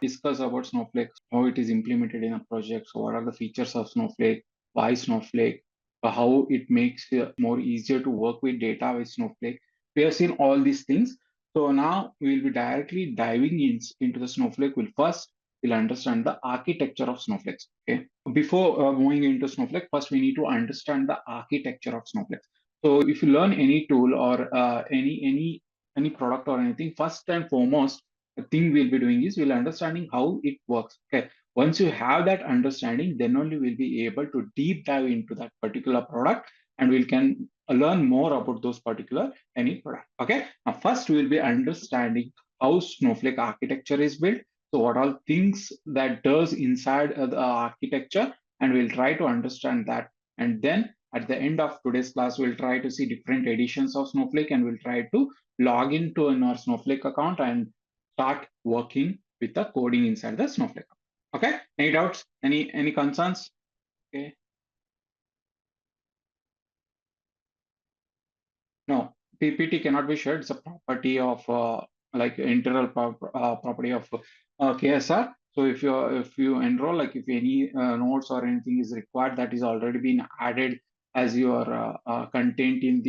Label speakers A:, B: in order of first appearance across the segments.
A: discuss about Snowflake, how it is implemented in a project. So what are the features of Snowflake? Why Snowflake? How it makes it more easier to work with data with Snowflake. We have seen all these things. So now we will be directly diving into the Snowflake. We'll understand the architecture of Snowflake. Okay. Before moving into Snowflake, first we need to understand the architecture of Snowflake. So if you learn any tool or any product or anything, first and foremost, the thing we'll be doing is we'll understanding how it works. Okay. Once you have that understanding, then only we'll be able to deep dive into that particular product and we can learn more about those particular any product. Okay. Now first we'll be understanding how Snowflake architecture is built. So what all things that does inside the architecture, and we'll try to understand that. And then at the end of today's class, we'll try to see different editions of Snowflake and we'll try to log into in our Snowflake account and start working with the coding inside the Snowflake. Okay, any doubts? Any concerns? Okay. No, PPT cannot be shared. It's a property of like internal property of KSR. So if you enroll, like if any notes or anything is required, that is already been added as your content in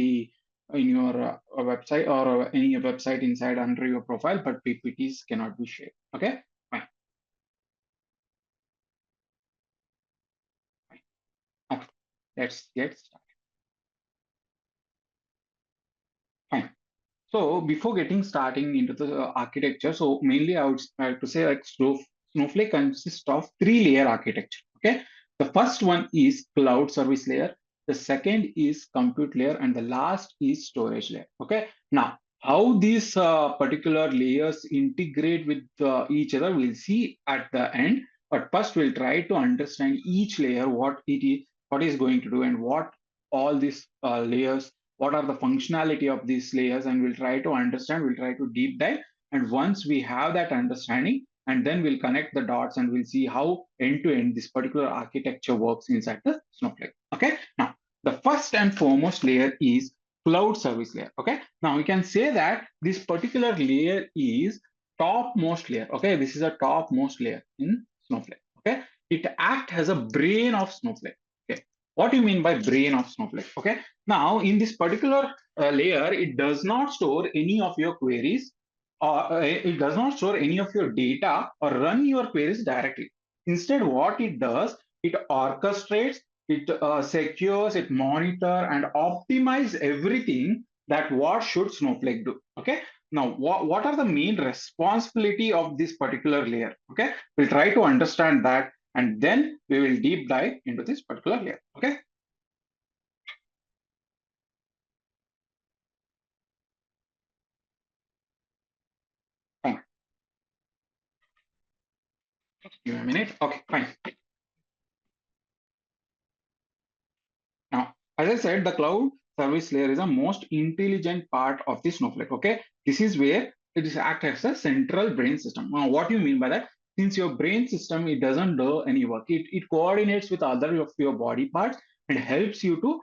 A: your website or any website inside under your profile, but PPTs cannot be shared. Okay, fine. Fine. Okay, let's get started. Fine. So before getting starting into the architecture, so mainly I would like to say like Snowflake consists of three-layer architecture. Okay, the first one is cloud service layer, the second is compute layer, and the last is storage layer. Okay, now how these particular layers integrate with each other, we'll see at the end. But first, we'll try to understand each layer, what is going to do, and what all these layers, what are the functionality of these layers, and we'll try to deep dive. And once we have that understanding, and then we'll connect the dots and we'll see how end to end this particular architecture works inside the Snowflake. Okay, now the first and foremost layer is cloud service layer. Okay, now we can say that this particular layer is topmost layer. Okay, this is a topmost layer in Snowflake. Okay, it acts as a brain of Snowflake. Okay, what do you mean by brain of Snowflake? Okay, now, in this particular layer, it does not store any of your queries, or it does not store any of your data or run your queries directly. Instead, what it does, it orchestrates, it secures, it monitor, and optimize everything that what should Snowflake do. Okay. Now, what are the main responsibility of this particular layer? Okay, we'll try to understand that, and then we will deep dive into this particular layer. Okay. Fine. Give me a minute. Okay, fine. Now, as I said, the cloud service layer is the most intelligent part of the Snowflake. Okay, this is where it is act as a central brain system. Now, what do you mean by that? Since your brain system, it doesn't do any work. It coordinates with other of your body parts and helps you to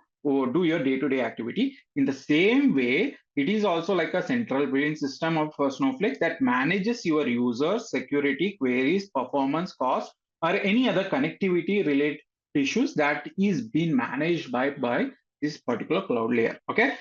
A: do your day-to-day activity. In the same way, it is also like a central brain system of Snowflake that manages your users, security, queries, performance, cost, or any other connectivity related issues that is being managed by this particular cloud layer. Okay,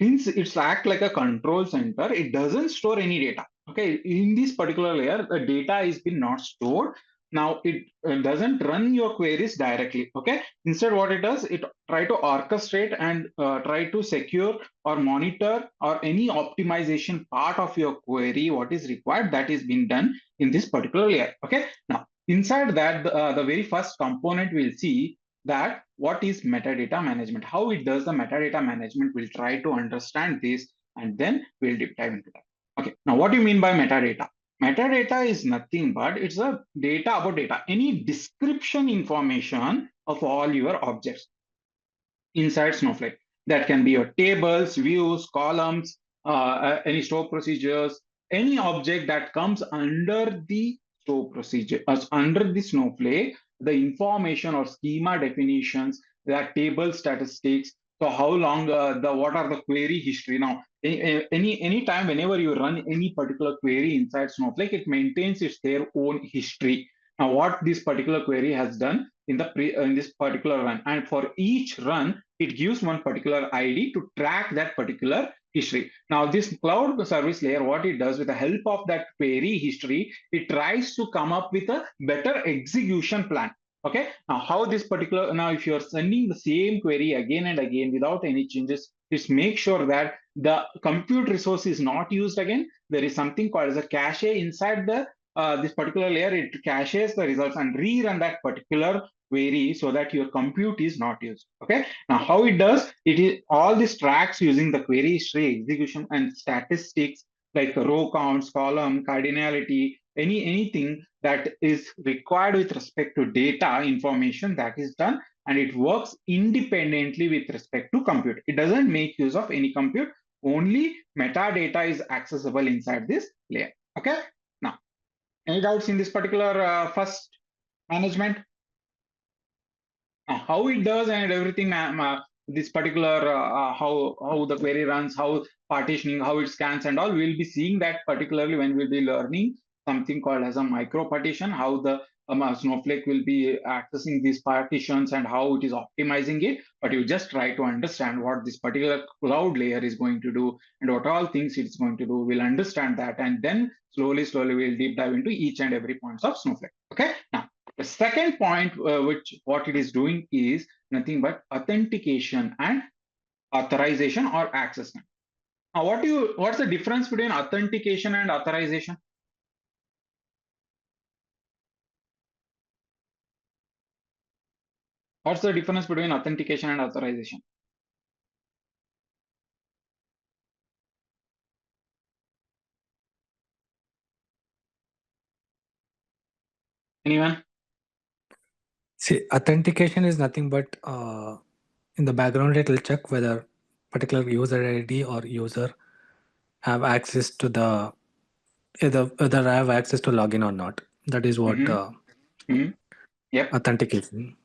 A: since it's act like a control center, it doesn't store any data. Okay, in this particular layer, the data is been not stored. Now it doesn't run your queries directly. Okay, instead what it does, it try to orchestrate and try to secure or monitor or any optimization part of your query, what is required, that is being done in this particular layer. Okay, now inside that, the very first component we'll see that what is metadata management, how it does the metadata management. We'll try to understand this and then we'll deep dive into that. Okay, now what do you mean by metadata? Metadata is nothing but it's a data about data, any description information of all your objects inside Snowflake. That can be your tables, views, columns, any store procedures, any object that comes under the store procedure, under the Snowflake, the information or schema definitions, that table statistics, So how long what are the query history now? Any time whenever you run any particular query inside Snowflake, it maintains its their own history. Now, what this particular query has done in in this particular run, and for each run, it gives one particular ID to track that particular history. Now, this cloud service layer, what it does with the help of that query history, it tries to come up with a better execution plan. Okay, now how this particular, now if you're sending the same query again and again without any changes, just make sure that the compute resource is not used again. There is something called as a cache inside the this particular layer. It caches the results and rerun that particular query so that your compute is not used. Okay, now how it does, it is all these tracks using the query history, execution, and statistics like row counts, column, cardinality, anything that is required with respect to data information, that is done, and it works independently with respect to compute. It doesn't make use of any compute. Only metadata is accessible inside this layer. Okay. Now, any doubts in this particular first management? How it does and everything, this particular how the query runs, how partitioning, how it scans and all, we'll be seeing that particularly when we'll be learning something called as a micro partition, how the Snowflake will be accessing these partitions and how it is optimizing it. But you just try to understand what this particular cloud layer is going to do and what all things it's going to do. We'll understand that, and then slowly we'll deep dive into each and every points of Snowflake. Okay. Now, the second point, which what it is doing is nothing but authentication and authorization or access. Now, what's the difference between authentication and authorization? What's the difference between authentication and authorization? Anyone?
B: See, authentication is nothing but in the background it will check whether particular user ID or user have access to the whether I have access to login or not. That is what
A: Mm-hmm. Mm-hmm. Yep.
B: authentication.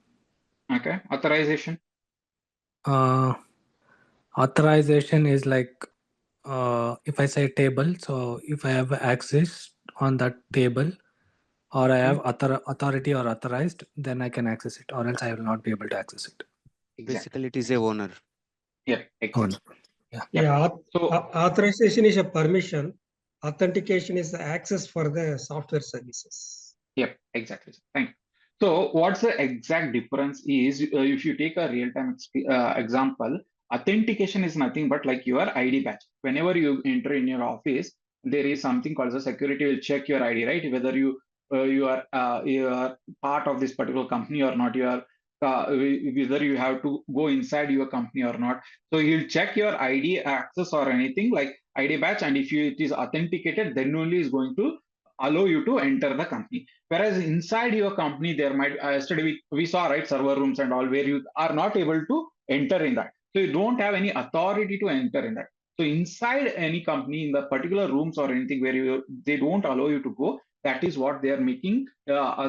A: Okay. Authorization.
B: Uh, Authorization is like if I say table, so if I have access on that table or I have
A: Mm-hmm.
B: authority or authorized, then I can access it, or else I will not be able to access it.
A: Exactly.
C: Basically, it is a owner.
A: Yep.
B: Oh,
A: Exactly.
B: no. Yeah.
A: Yep.
D: Yeah,
A: So
D: authorization is a permission. Authentication is the access for the software services.
A: yep, exactly. Thank you. So, what's the exact difference is if you take a real-time example, authentication is nothing but like your ID badge. Whenever you enter in your office, there is something called the security will check your ID, right? Whether you are part of this particular company or not. You are whether you have to go inside your company or not. So he'll check your ID access or anything like ID badge, and if it is authenticated, then only is going to allow you to enter the company. Whereas inside your company, there might yesterday we saw right server rooms and all where you are not able to enter in that. So you don't have any authority to enter in that. So inside any company, in the particular rooms or anything where they don't allow you to go, that is what they are making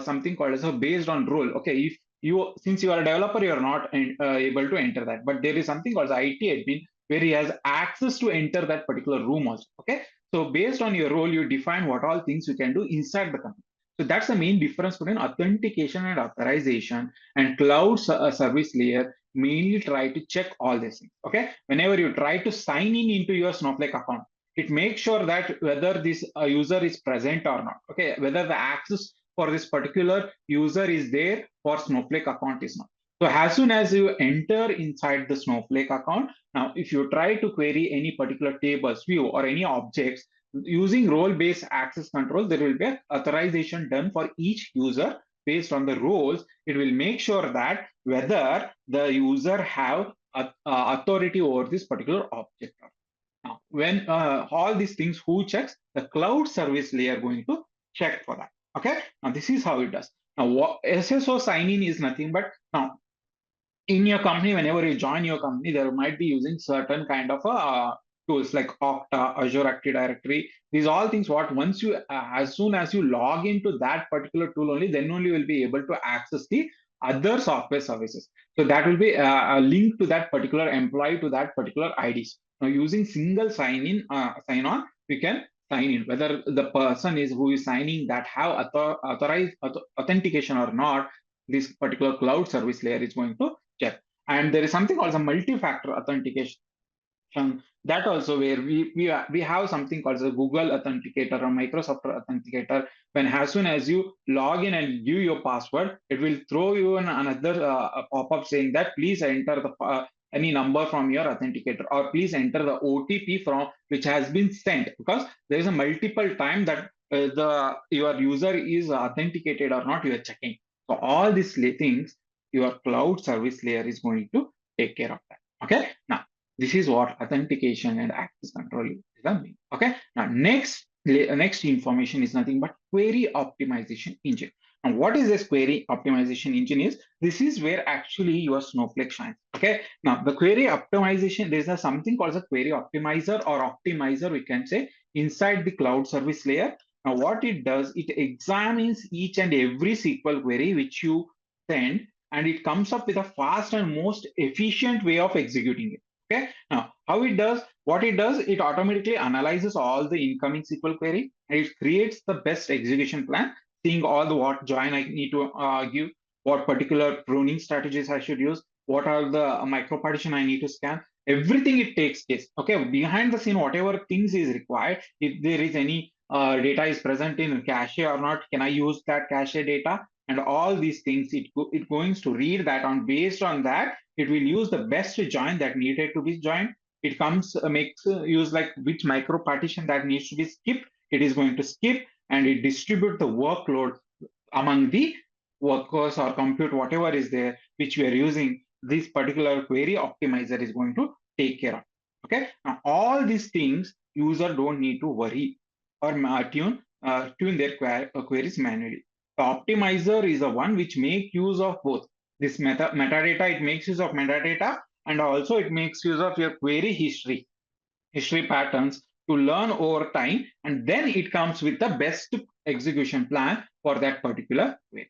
A: something called as a based on role. Okay, if you since you are a developer, you are not able to enter that, but there is something called IT admin where he has access to enter that particular room also. Okay, so based on your role, you define what all things you can do inside the company. So that's the main difference between authentication and authorization. And cloud service layer mainly try to check all these things. Okay, whenever you try to sign in into your Snowflake account, it makes sure that whether this user is present or not. Okay, whether the access for this particular user is there for Snowflake account is not. So as soon as you enter inside the Snowflake account, now if you try to query any particular tables, view, or any objects using role-based access control, there will be an authorization done for each user based on the roles. It will make sure that whether the user have authority over this particular object. Now, when all these things, who checks? The cloud service layer going to check for that. Okay. Now this is how it does. Now, SSO sign-in is nothing but now in your company, whenever you join your company, there might be using certain kind of tools like Okta, Azure Active Directory. These all things. What once you, as soon as you log into that particular tool only, then only will be able to access the other software services. So that will be a link to that particular employee to that particular IDs. Now using single sign on, we can sign in whether the person is who is signing that have authorized authentication or not. This particular cloud service layer is going to check. And there is something called a multi-factor authentication, that also where we have something called the Google Authenticator or Microsoft Authenticator. When as soon as you log in and give your password, it will throw you another pop-up saying that please enter the any number from your authenticator, or please enter the OTP from which has been sent, because there is a multiple time that the your user is authenticated or not, you are checking. So all these things your cloud service layer is going to take care of that. Okay, now this is what authentication and access control is. Okay. Now next information is nothing but query optimization engine. Now what is this query optimization engine is? This is where actually your Snowflake shines. Okay. Now the query optimization, there's a something called a query optimizer or optimizer, we can say, inside the cloud service layer. Now what it does, it examines each and every SQL query which you send, and it comes up with a fast and most efficient way of executing it. Okay. Now, how it does, what it does, it automatically analyzes all the incoming SQL query, and it creates the best execution plan, seeing all the what join I need to give, what particular pruning strategies I should use, what are the micro partition I need to scan. Everything it takes case. Okay. Behind the scene, whatever things is required, if there is any data is present in cache or not, can I use that cache data? And all these things, it going to read that on based on that it will use the best join that needed to be joined. It comes makes use like which micro partition that needs to be skipped. It is going to skip, and it distribute the workload among the workers or compute whatever is there which we are using. This particular query optimizer is going to take care of. Okay. Now all these things user don't need to worry or tune their queries manually. The optimizer is the one which make use of both this metadata. It makes use of metadata, and also it makes use of your query history patterns to learn over time, and then it comes with the best execution plan for that particular query.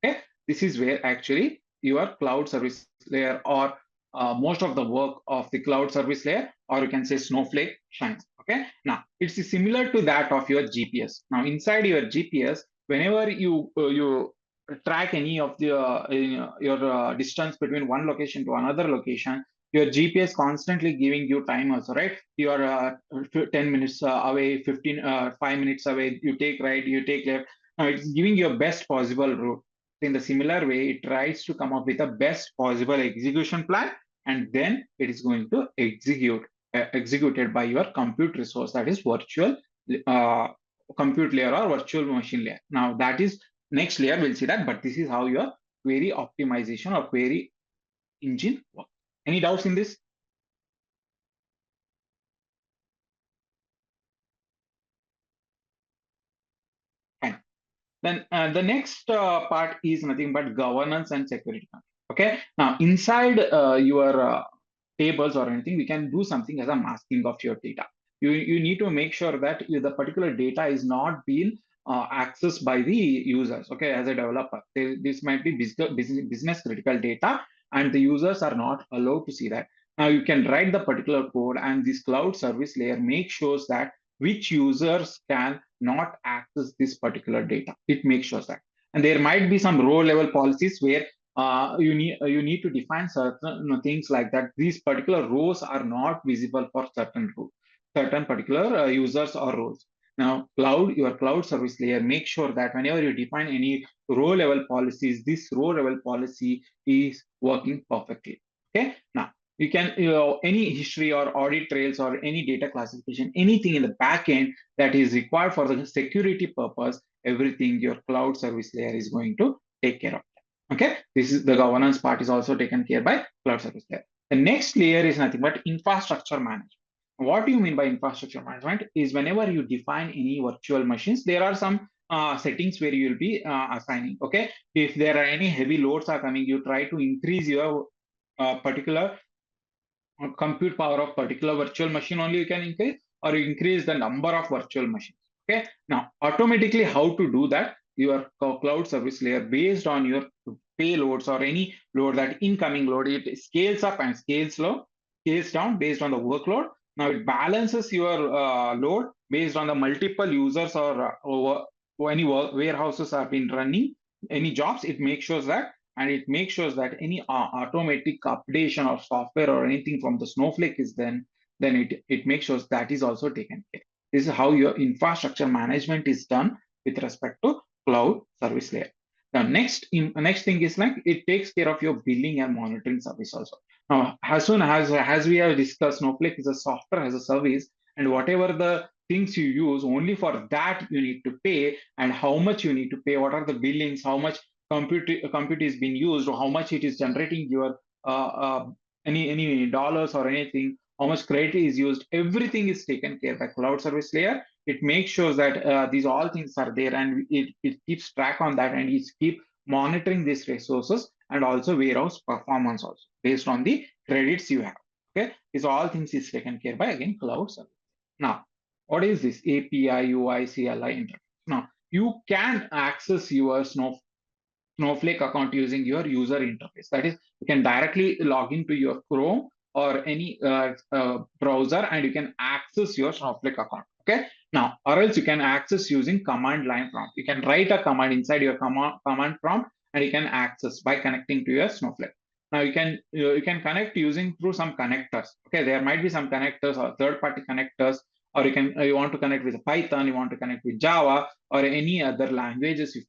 A: Okay, this is where actually your cloud service layer or most of the work of the cloud service layer, or you can say Snowflake, shines. Okay, now it's similar to that of your GPS. Now inside your GPS, whenever you track any of the your distance between one location to another location, your GPS constantly giving you time also, right? You are 10 minutes away, 5 minutes away, you take right, you take left. Now it's giving you a best possible route. In the similar way, it tries to come up with the best possible execution plan, and then it is going to executed by your compute resource, that is virtual uh, compute layer or virtual machine layer. Now that is next layer, we'll see that, but this is how your query optimization or query engine works. Any doubts in this? Fine. Then the next part is nothing but governance and security control. Okay. Now inside your tables or anything, we can do something as a masking of your data. You need to make sure that the particular data is not being accessed by the users. Okay, as a developer, this might be business critical data, and the users are not allowed to see that. Now you can write the particular code, and this cloud service layer makes sure that which users can not access this particular data. It makes sure that, and there might be some row level policies where you need to define certain things like that. These particular rows are not visible for certain particular users or roles. Now, your cloud service layer makes sure that whenever you define any row level policies, this row level policy is working perfectly. Okay. Now, you can any history or audit trails or any data classification, anything in the backend that is required for the security purpose, everything your cloud service layer is going to take care of. Okay, this is the governance part is also taken care by cloud service layer. The next layer is nothing but infrastructure management. What do you mean by infrastructure management? Is whenever you define any virtual machines, there are some settings where you will be assigning. Okay, if there are any heavy loads are coming, you try to increase your particular compute power of particular virtual machine only you can increase, or you increase the number of virtual machines. Okay, now automatically how to do that? Your cloud service layer based on your payloads or any load, that incoming load, it scales up and scales down based on the workload. Now it balances your load based on the multiple users or any warehouses have been running any jobs. It makes sure that, and it makes sure that any automatic updation of software or anything from the Snowflake is then it makes sure that is also taken care. This is how your infrastructure management is done with respect to cloud service layer. The next thing is like it takes care of your billing and monitoring service also. Now, as soon as we have discussed, Snowflake is a software as a service, and whatever the things you use, only for that you need to pay, and how much you need to pay, what are the billings, how much compute is being used, or how much it is generating your any dollars or anything, how much credit is used, everything is taken care by cloud service layer. It makes sure that these all things are there, and it keeps track on that, and it keep monitoring these resources and also warehouse performance also based on the credits you have. Okay, these all things is taken care by again cloud service. Now, what is this API UI CLI interface? Now you can access your Snowflake account using your user interface. That is, you can directly log into your Chrome or any browser, and you can access your Snowflake account. Okay. Now, or else you can access using command line prompt. You can write a command inside your command prompt, and you can access by connecting to your Snowflake. Now you can connect using through some connectors. Okay, there might be some connectors or third-party connectors, or you want to connect with Python, you want to connect with Java or any other languages. If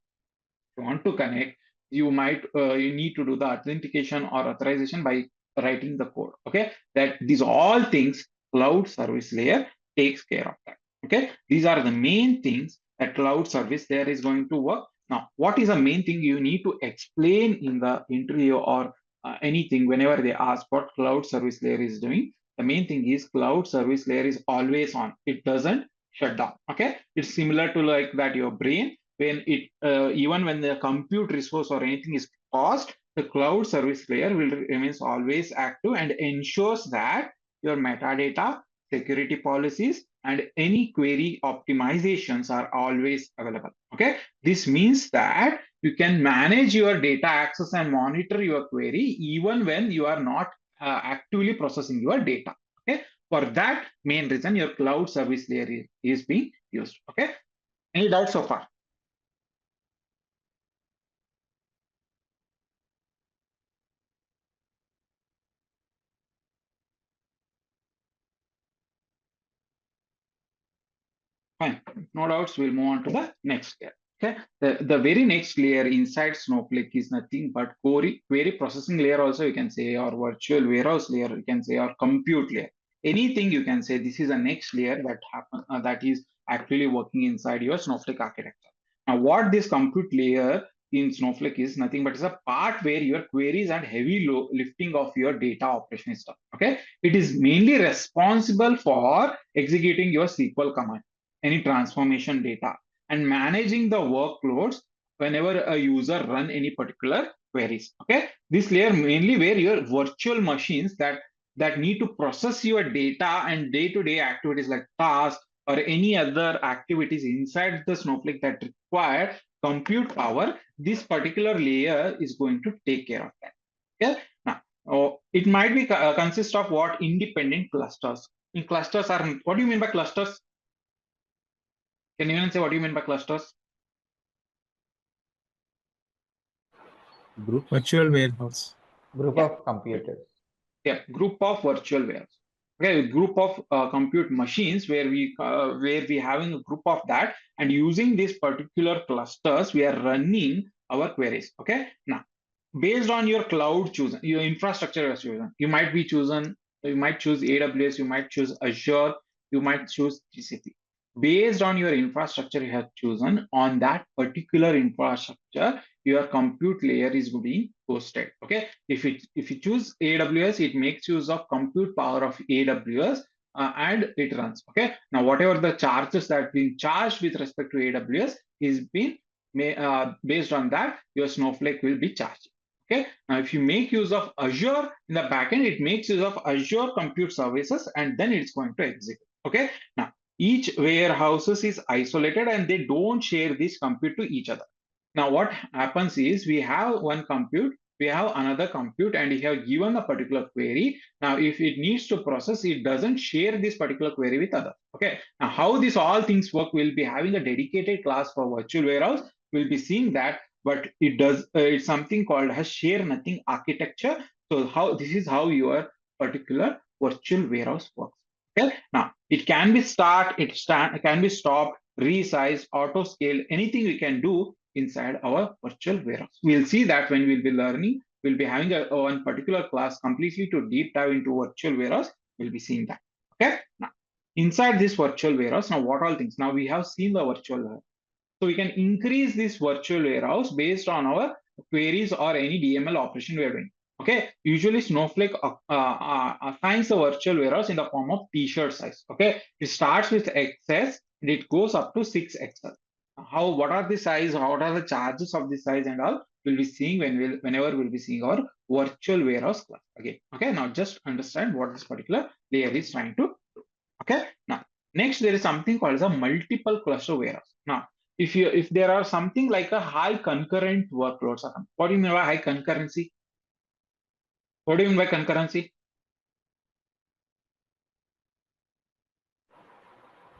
A: you want to connect, you need to do the authentication or authorization by writing the code. Okay, that these all things cloud service layer takes care of that. Okay, these are the main things that cloud service layer is going to work. Now, what is the main thing you need to explain in the interview or anything whenever they ask what cloud service layer is doing? The main thing is cloud service layer is always on. It doesn't shut down. Okay, it's similar to like that your brain, when it even when the compute resource or anything is paused, the cloud service layer will remains always active and ensures that your metadata, security policies, and any query optimizations are always available. Okay, this means that you can manage your data access and monitor your query even when you are not actively processing your data. Okay, for that main reason your cloud service layer is being used. Okay, any doubts so far? Fine, no doubts. We'll move on to the next layer. Okay, the very next layer inside Snowflake is nothing but query processing layer. Also, you can say, or virtual warehouse layer. You can say, or compute layer. Anything you can say. This is the next layer that is actually working inside your Snowflake architecture. Now, what this compute layer in Snowflake is nothing but is a part where your queries and heavy lifting of your data operation is done. Okay, it is mainly responsible for executing your SQL command, any transformation data, and managing the workloads whenever a user run any particular queries. Okay, this layer mainly where your virtual machines that need to process your data and day-to-day activities like tasks or any other activities inside the Snowflake that require compute power, this particular layer is going to take care of that. Okay, now it might be consist of what independent clusters. In clusters are, what do you mean by clusters? Can you even say what do you mean by clusters?
C: Group. Virtual warehouse.
E: Group
A: Yeah.
E: of computers.
A: Yeah, group of virtual warehouse. Okay, group of compute machines where we having a group of that, and using these particular clusters, we are running our queries. Okay, now based on your cloud chosen, your infrastructure you have chosen, you might choose AWS, you might choose Azure, you might choose GCP. Based on your infrastructure you have chosen, on that particular infrastructure, your compute layer is being hosted. Okay, if you choose AWS, it makes use of compute power of AWS and it runs. Okay, now whatever the charges that being charged with respect to AWS is being based on that, your Snowflake will be charged. Okay, now if you make use of Azure in the backend, it makes use of Azure compute services and then it's going to execute. Okay, now each warehouses is isolated and they don't share this compute to each other. Now, what happens is we have one compute, we have another compute, and we have given a particular query. Now, if it needs to process, it doesn't share this particular query with others. Okay. Now, how this all things work, we'll be having a dedicated class for virtual warehouse. We'll be seeing that, but it does. It's something called as share nothing architecture. So, how this is how your particular virtual warehouse works. Okay. Now, it can be it can be stopped, resize, auto scale, anything we can do inside our virtual warehouse. We'll see that when we'll be learning, we'll be having one particular class completely to deep dive into virtual warehouse. We'll be seeing that. Okay. Now, inside this virtual warehouse, now what all things? Now we have seen the virtual warehouse. So we can increase this virtual warehouse based on our queries or any DML operation we are doing. Okay, usually Snowflake assigns the virtual warehouse in the form of t-shirt size. Okay, it starts with XS and it goes up to 6XL. How, what are the size, what are the charges of the size and all, we'll be seeing whenever we'll be seeing our virtual warehouse class again. Okay, now just understand what this particular layer is trying to do. Okay, now next there is something called as a multiple cluster warehouse. Now, if there are something like a high concurrent workloads, what do you mean by high concurrency? What do you mean by concurrency?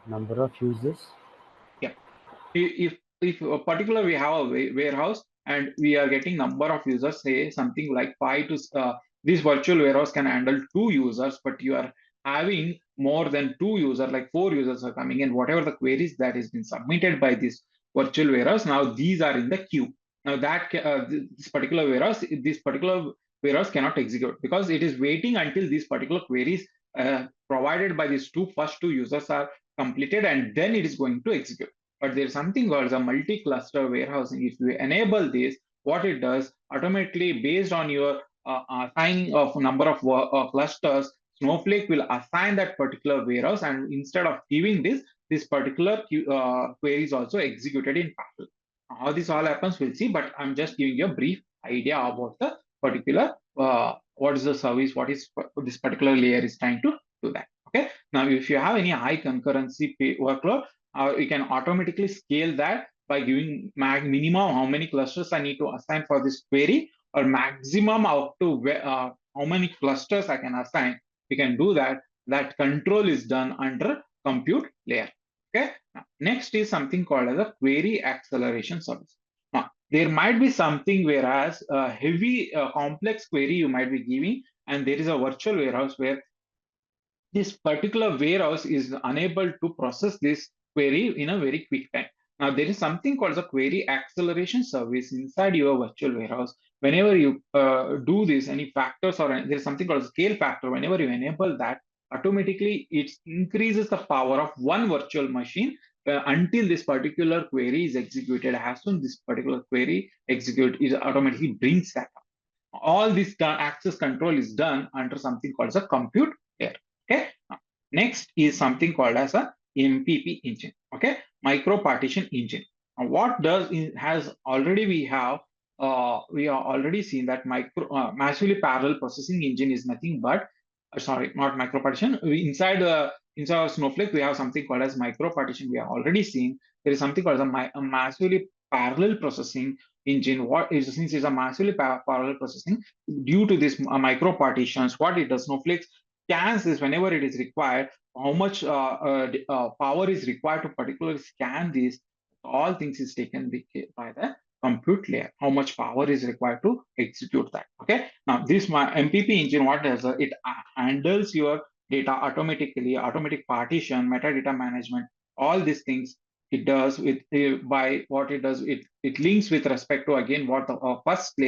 C: Number of users.
A: Yeah. If a particular we have a warehouse and we are getting number of users, say something like five to this virtual warehouse can handle 2 users, but you are having more than 2 users, like 4 users are coming in, whatever the queries that is been submitted by this virtual warehouse, now these are in the queue. Now that this particular warehouse cannot execute because it is waiting until these particular queries provided by these first two users are completed, and then it is going to execute. But there's something called a multi-cluster warehousing. If you enable this, what it does automatically based on your assigning of number of clusters, Snowflake will assign that particular warehouse, and instead of giving this particular query is also executed in parallel. How this all happens, we'll see. But I'm just giving you a brief idea about the particular what is the service, what is this particular layer is trying to do that. Okay. Now, if you have any high concurrency workload, you can automatically scale that by giving minimum how many clusters I need to assign for this query, or maximum up to how many clusters I can assign. We can do that. That control is done under compute layer. Okay. Now, next is something called as a query acceleration service. Now, there might be something whereas a heavy complex query you might be giving, and there is a virtual warehouse where this particular warehouse is unable to process this query in a very quick time. Now, there is something called a query acceleration service inside your virtual warehouse. Whenever you do this, any factors or there is something called a scale factor. Whenever you enable that, automatically it increases the power of one virtual machine until this particular query is executed. As soon this particular query execute, it automatically brings that up. All this access control is done under something called as a compute layer. Okay. Next is something called as a MPP engine. Okay, micro partition engine. What does it has already we are already seen that massively parallel processing engine is nothing but sorry, not micro partition. Inside our Snowflake we have something called as micro partition. We are already seeing there is something called a massively parallel processing engine. What is, since it's a massively parallel processing, due to this micro partitions, what it does, Snowflake scans this whenever it is required, how much power is required to particularly scan these, all things is taken by the compute layer, how much power is required to execute that. Okay, now this my MPP engine, what does it handles your data automatically, automatic partition, metadata management, all these things it does with by what it does, it links with respect to again what the first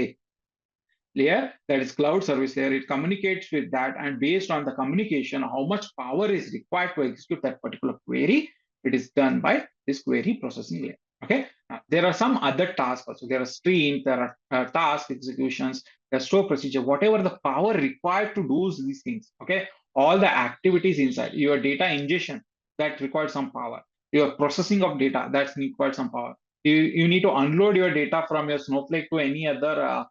A: layer, that is cloud service layer, it communicates with that, and based on the communication how much power is required to execute that particular query, it is done by this query processing layer. Okay, now, there are some other tasks also. There are streams, there are task executions, there are store procedure, whatever the power required to do these things. Okay, all the activities inside your data ingestion, that requires some power, your processing of data, that requires some power. You need to unload your data from your Snowflake to any other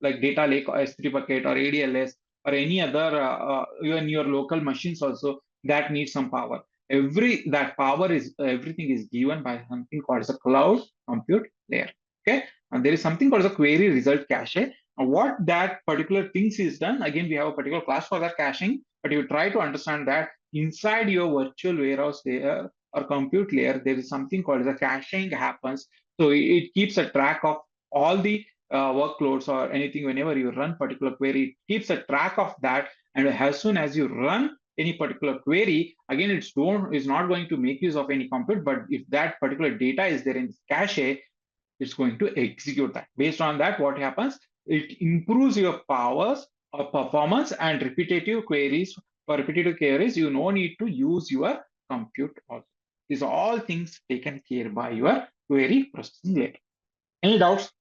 A: like data lake or S3 bucket or ADLS or any other even your local machines also, that needs some power. That power is everything is given by something called as a cloud compute layer. Okay, and there is something called the query result cache. What that particular things is done, again, we have a particular class for that caching, but you try to understand that inside your virtual warehouse layer or compute layer, there is something called the caching happens. So it keeps a track of all the workloads or anything. Whenever you run particular query, it keeps a track of that. And as soon as you run any particular query, again, it's not going to make use of any compute, but if that particular data is there in this cache, it's going to execute that. Based on that, what happens? It improves your powers or performance and repetitive queries. For repetitive queries, you no need to use your compute also. These are all things taken care by your query processing layer. Any doubts?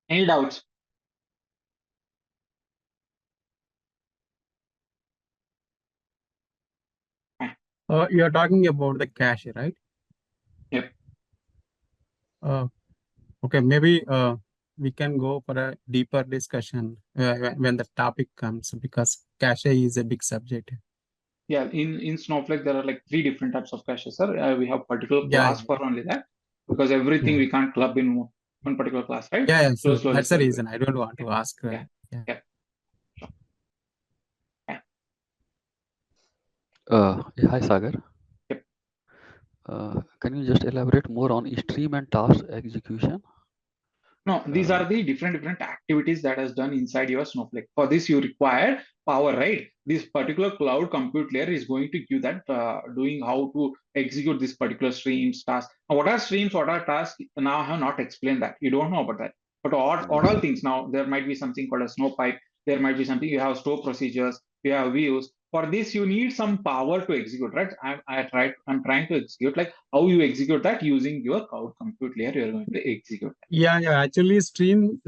A: Any doubts?
E: You are talking about the cache, right?
A: Yep.
E: Okay, maybe we can go for a deeper discussion when the topic comes, because cache is a big subject.
A: Yeah, in Snowflake, there are like 3 different types of caches, sir. We have particular
E: Yeah,
A: class for only that, because everything
E: yeah,
A: we can't club in one particular class, right?
E: yeah.
A: So
E: So
A: slowly,
E: that's the
A: slowly.
E: reason I don't want to ask.
A: Yeah,
E: Yeah.
A: yeah, sure. Yeah.
F: Hi Sagar.
A: Yep.
F: Can you just elaborate more on stream and task execution?
A: No, these are the different activities that is done inside your Snowflake. For this, you require power, right? This particular cloud compute layer is going to give that doing how to execute this particular streams task. Now, what are streams? What are tasks? Now I have not explained that. You don't know about that. But all
F: Yes.
A: things now, there might be something called a snow pipe. There might be something you have store procedures. You have views. For this, you need some power to execute, right? I'm trying to execute like how you execute that using your cloud compute layer. You're going to execute.
E: Yeah. Actually, stream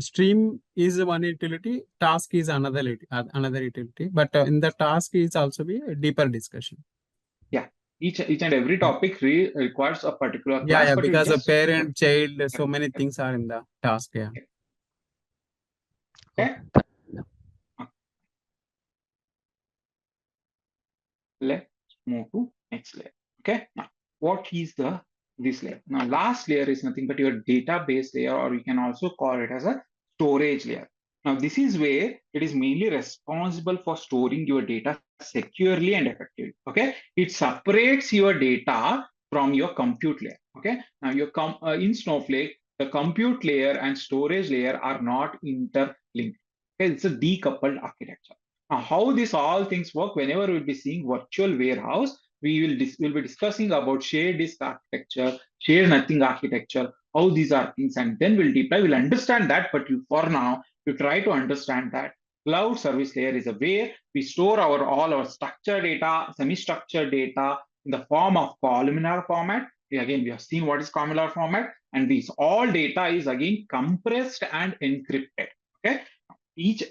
E: is one utility. Task is another utility. But in the task is also be a deeper discussion.
A: Yeah, each and every
E: Yeah.
A: topic requires a particular class,
E: Yeah.
A: but you
E: Because a
A: just
E: parent, child,
A: yep,
E: so many
A: yep,
E: things are in the task. Yeah.
A: yep.
F: Okay.
A: Okay. Let's move to next layer. Okay, now what is the this layer? Now last layer is nothing but your database layer, or you can also call it as a storage layer. Now this is where it is mainly responsible for storing your data securely and effectively. Okay, it separates your data from your compute layer. Okay, now in Snowflake, the compute layer and storage layer are not interlinked. Okay, it's a decoupled architecture. How this all things work? Whenever we'll be seeing virtual warehouse, we'll be discussing about shared disk architecture, shared nothing architecture, how these are things, and then we'll deep dive. We'll understand that, but for now, you try to understand that cloud service layer is a way we store all our structured data, semi-structured data in the form of columnar format. Again, we have seen what is columnar format, and these all data is again compressed and encrypted. Okay,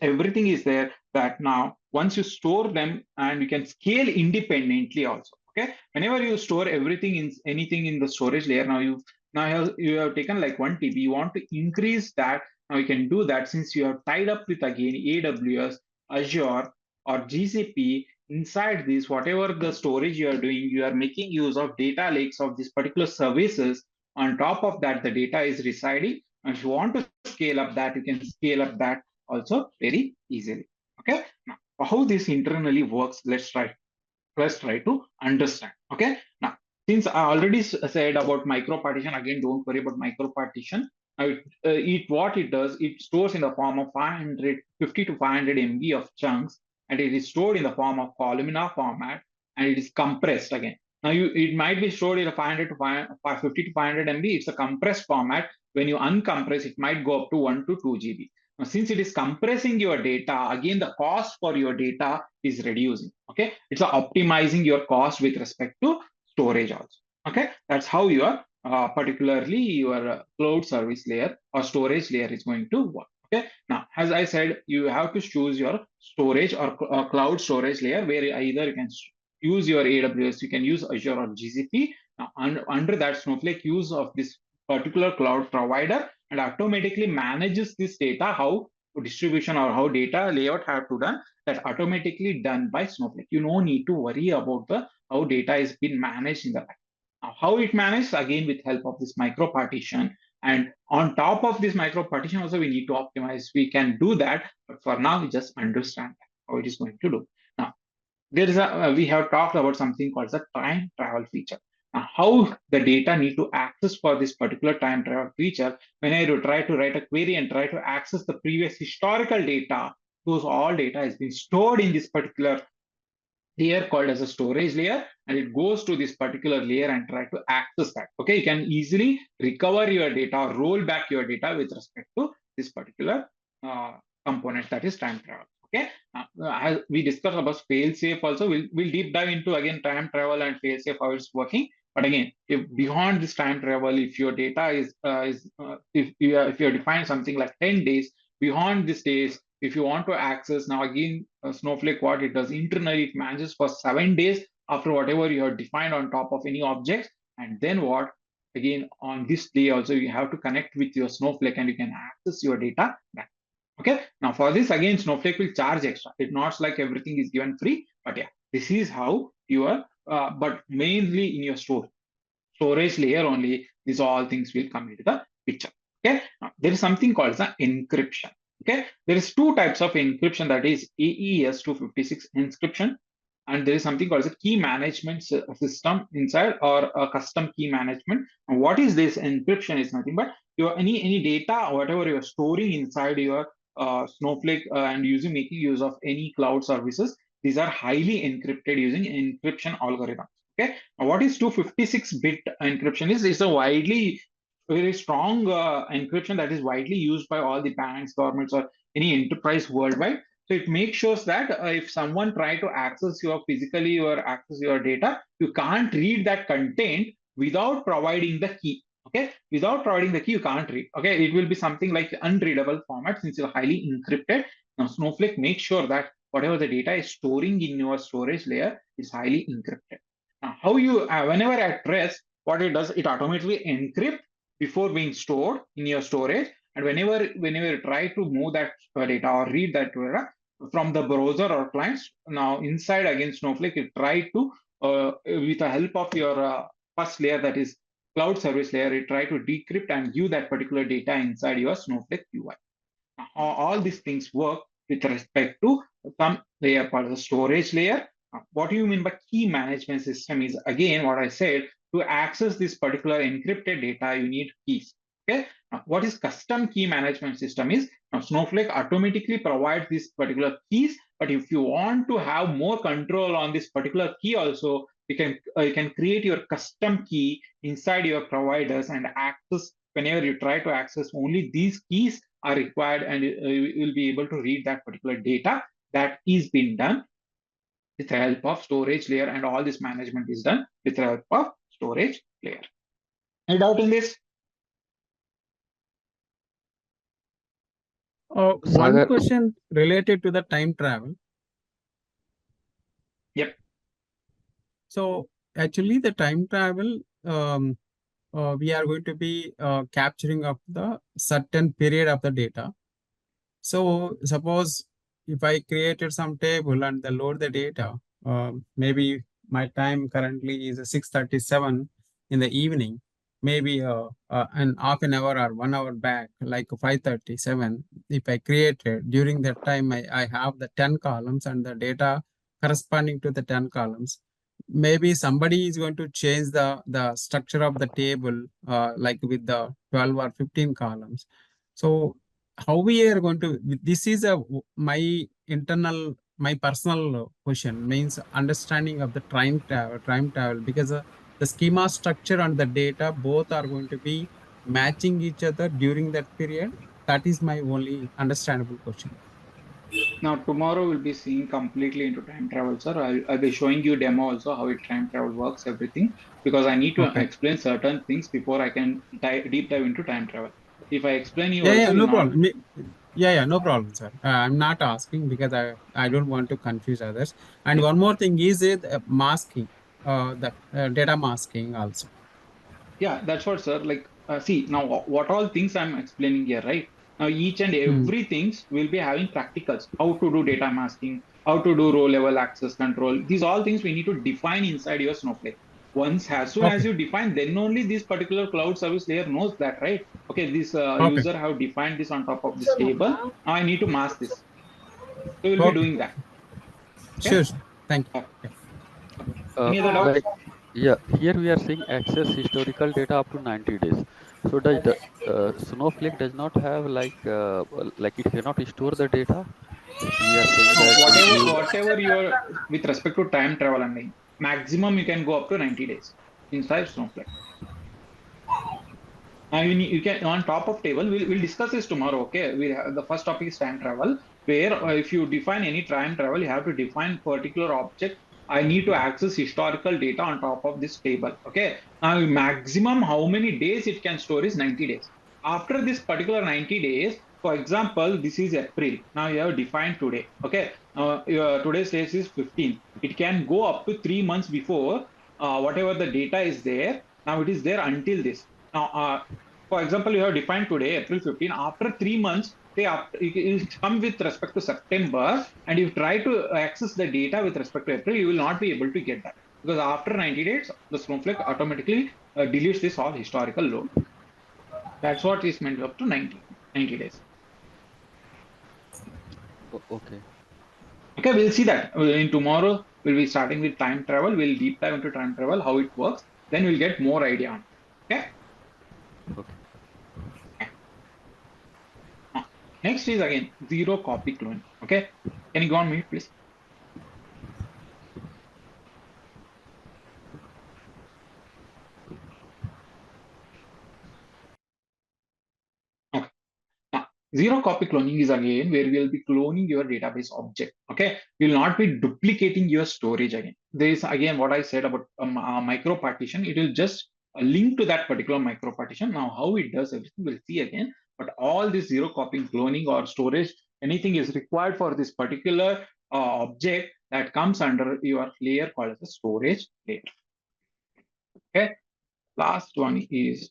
A: everything is there, that now once you store them, and you can scale independently also. Okay, whenever you store everything in anything in the storage layer, you have taken like 1 TB, you want to increase that. Now you can do that, since you have tied up with again AWS, Azure, or GCP. Inside this, whatever the storage you are doing, you are making use of data lakes of these particular services. On top of that, the data is residing, and if you want to scale up that, you can scale up that also very easily. Okay, now how this internally works, let's try to understand. Okay, now since I already said about micro partition, again, don't worry about micro partition. Now what it does, it stores in the form of 550 to 500 MB of chunks, and it is stored in the form of columnar format, and it is compressed again. Now it might be stored in a 500 to 550 to 500 MB. It's a compressed format. When you uncompress, it might go up to 1 to 2 GB. Now, since it is compressing your data, again, the cost for your data is reducing. Okay, it's optimizing your cost with respect to storage also. Okay, that's how your particularly your cloud service layer or storage layer is going to work. Okay, now as I said, you have to choose your storage or cloud storage layer, where either you can use your AWS, you can use Azure or GCP. Now, under that, Snowflake use of this particular cloud provider and automatically manages this data, how distribution or how data layout have to done, that automatically done by Snowflake. You no need to worry about the how data is being managed in the back. Now, how it managed, again with help of this micro partition, and on top of this micro partition also we need to optimize. We can do that, but for now we just understand how it is going to do. Now there is a we have talked about something called the time travel feature. Now, how the data need to access for this particular time travel feature, when I try to write a query and try to access the previous historical data, those all data is being stored in this particular layer called as a storage layer, and it goes to this particular layer and try to access that. Okay, you can easily recover your data or roll back your data with respect to this particular uh, component, that is time travel. Okay, as we discussed about fail safe also, we'll deep dive into again time travel and fail safe, how it's working. But again, if beyond this time travel, if your data is if you define something like 10 days, beyond these days, if you want to access, now again, Snowflake, what it does internally, it manages for 7 days after whatever you have defined on top of any object. And then what, again, on this day also, you have to connect with your Snowflake and you can access your data back. Okay, now for this, again, Snowflake will charge extra. It's not like everything is given free, but yeah, this is how you are, but mainly in your storage layer only, these all things will come into the picture. Okay, now there is something called the encryption. Okay, there is two types of encryption, that is AES 256 encryption, and there is something called the key management system inside, or a custom key management. And what is this encryption? Is nothing but your any data or whatever you are storing inside your Snowflake and making use of any cloud services. These are highly encrypted using encryption algorithm. Okay, now what is 256-bit encryption is? It's a widely very strong encryption that is widely used by all the banks, governments, or any enterprise worldwide. So it makes sure that if someone try to access your physically or access your data, you can't read that content without providing the key. Okay, without providing the key, you can't read. Okay, it will be something like unreadable format since it's highly encrypted. Now Snowflake makes sure that whatever the data is storing in your storage layer is highly encrypted. Now, how you whenever at rest, what it does, it automatically encrypt before being stored in your storage. And whenever you try to move that data or read that data from the browser or clients, now inside again Snowflake, you try to with the help of your first layer, that is cloud service layer, you try to decrypt and give that particular data inside your Snowflake UI. All these things work with respect to some layer called the storage layer. What do you mean by key management system is, again, what I said, to access this particular encrypted data, you need keys. Okay. Now, what is custom key management system is, now Snowflake automatically provides these particular keys, but if you want to have more control on this particular key also, you can create your custom key inside your providers and access. Whenever you try to access, only these keys are required, and you will be able to read that particular data. That is being done with the help of storage layer, and all this management is done with the help of storage layer. Any doubt in this?
E: One
F: Sagar,
E: question related to the time travel.
A: Yep.
E: So actually, the time travel, we are going to be capturing of the certain period of the data. So suppose if I created some table and the load the data, maybe my time currently is 6:37 in the evening, maybe an half an hour or 1 hour back, like 5:37. If I created during that time, I have the 10 columns and the data corresponding to the 10 columns. Maybe somebody is going to change the structure of the table, like with the 12 or 15 columns. So how we are going to, this is my internal, my personal question, means understanding of the time travel, because the schema structure and the data both are going to be matching each other during that period. That is my only understandable question.
A: Now tomorrow we'll be seeing completely into time travel, sir. I'll be showing you demo also how it time travel works, everything, because I need to
E: Okay.
A: explain certain things before I can deep dive into time travel. If I explain you
E: Yeah,
A: also,
E: no
A: you'll not.
E: problem. Yeah, no problem, sir. I'm not asking because I don't want to confuse others. And
A: Yeah.
E: one more thing is it masking, the data masking also.
A: Yeah, that's what, sir. Like, see, now what all things I'm explaining here, right? Now, each and every things will be having practicals, how to do data masking, how to do row level access control. These all things we need to define inside your Snowflake. Once, as soon as
E: Okay.
A: you define, then only this particular cloud service layer knows that, right? Okay, this
E: Okay.
A: user have defined this on top of this table. Now I need to mask this. So we'll be
E: Okay.
A: doing that.
E: Sure.
A: Okay.
E: Sure. Thank you.
A: Okay.
F: Uh,
A: Any other doubts?
F: like yeah, here we are seeing access historical data up to 90 days. So does the Snowflake does not have like it cannot store the data? We are saying
A: No,
F: that
A: whatever you are with respect to time travel and maximum you can go up to 90 days inside Snowflake. I mean, you can on top of table. We'll discuss this tomorrow. Okay, we have, the first topic is time travel. Where if you define any time travel, you have to define particular object. I need to access historical data on top of this table. Okay, now maximum how many days it can store is 90 days. After this particular 90 days, for example, this is April. Now you have defined today. Okay, today's date is 15. It can go up to 3 months before whatever the data is there. Now it is there until this. Now, for example, you have defined today, April 15. After 3 months, say after, you come with respect to September, and you try to access the data with respect to April, you will not be able to get that because after 90 days, the Snowflake automatically deletes this all historical load. That's what is meant up to 90 days.
F: okay.
A: Okay, we'll see that in tomorrow. We'll be starting with time travel. We'll deep dive into time travel, how it works. Then we'll get more idea on it. Okay.
F: Okay.
A: Next is again zero copy cloning. Okay. Can you go on mute, please? Okay. Now, zero copy cloning is again where we'll be cloning your database object. Okay. We'll not be duplicating your storage again. There is again what I said about micro partition. It will just link to that particular micro partition. Now, how it does everything, we'll see again. But all this zero copying, cloning, or storage, anything is required for this particular object that comes under your layer called as a storage layer. Okay. Last one is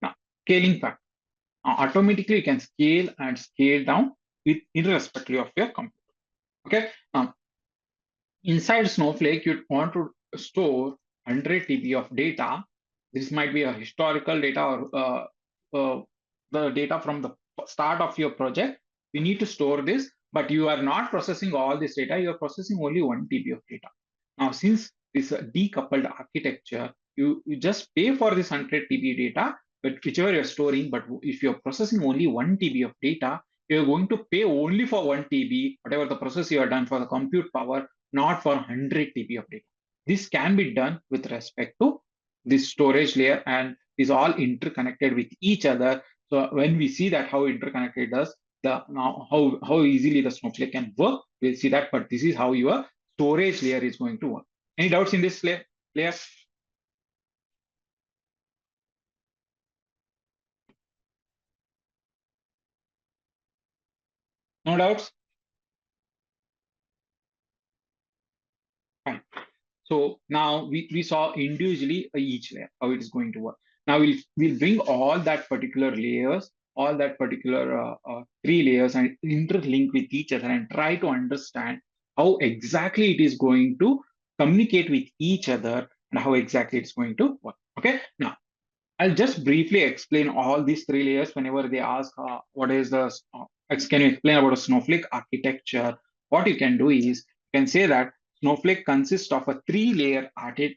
A: now scaling factor. Automatically you can scale and scale down with irrespective of your computer. Okay. Inside Snowflake, you want to store 100 TB of data. This might be a historical data or the data from the start of your project. You need to store this, but you are not processing all this data. You are processing only 1 TB of data. Now, since this decoupled architecture, you just pay for this 100 TB data, but whichever you're storing, but if you're processing only 1 TB of data, you're going to pay only for 1 TB, whatever the process you have done for the compute power, not for 100 TB of data. This can be done with respect to this storage layer and is all interconnected with each other. So when we see that how interconnected does, the now how easily the Snowflake can work, we'll see that, but this is how your storage layer is going to work. Any doubts in this layer? No doubts? Fine. So now we saw individually each layer, how it is going to work. Now we'll bring all that particular layers, all that particular three layers and interlink with each other and try to understand how exactly it is going to communicate with each other and how exactly it's going to work. Okay. Now I'll just briefly explain all these three layers whenever they ask what is the can you explain about a Snowflake architecture? What you can do is you can say that Snowflake consists of a three-layer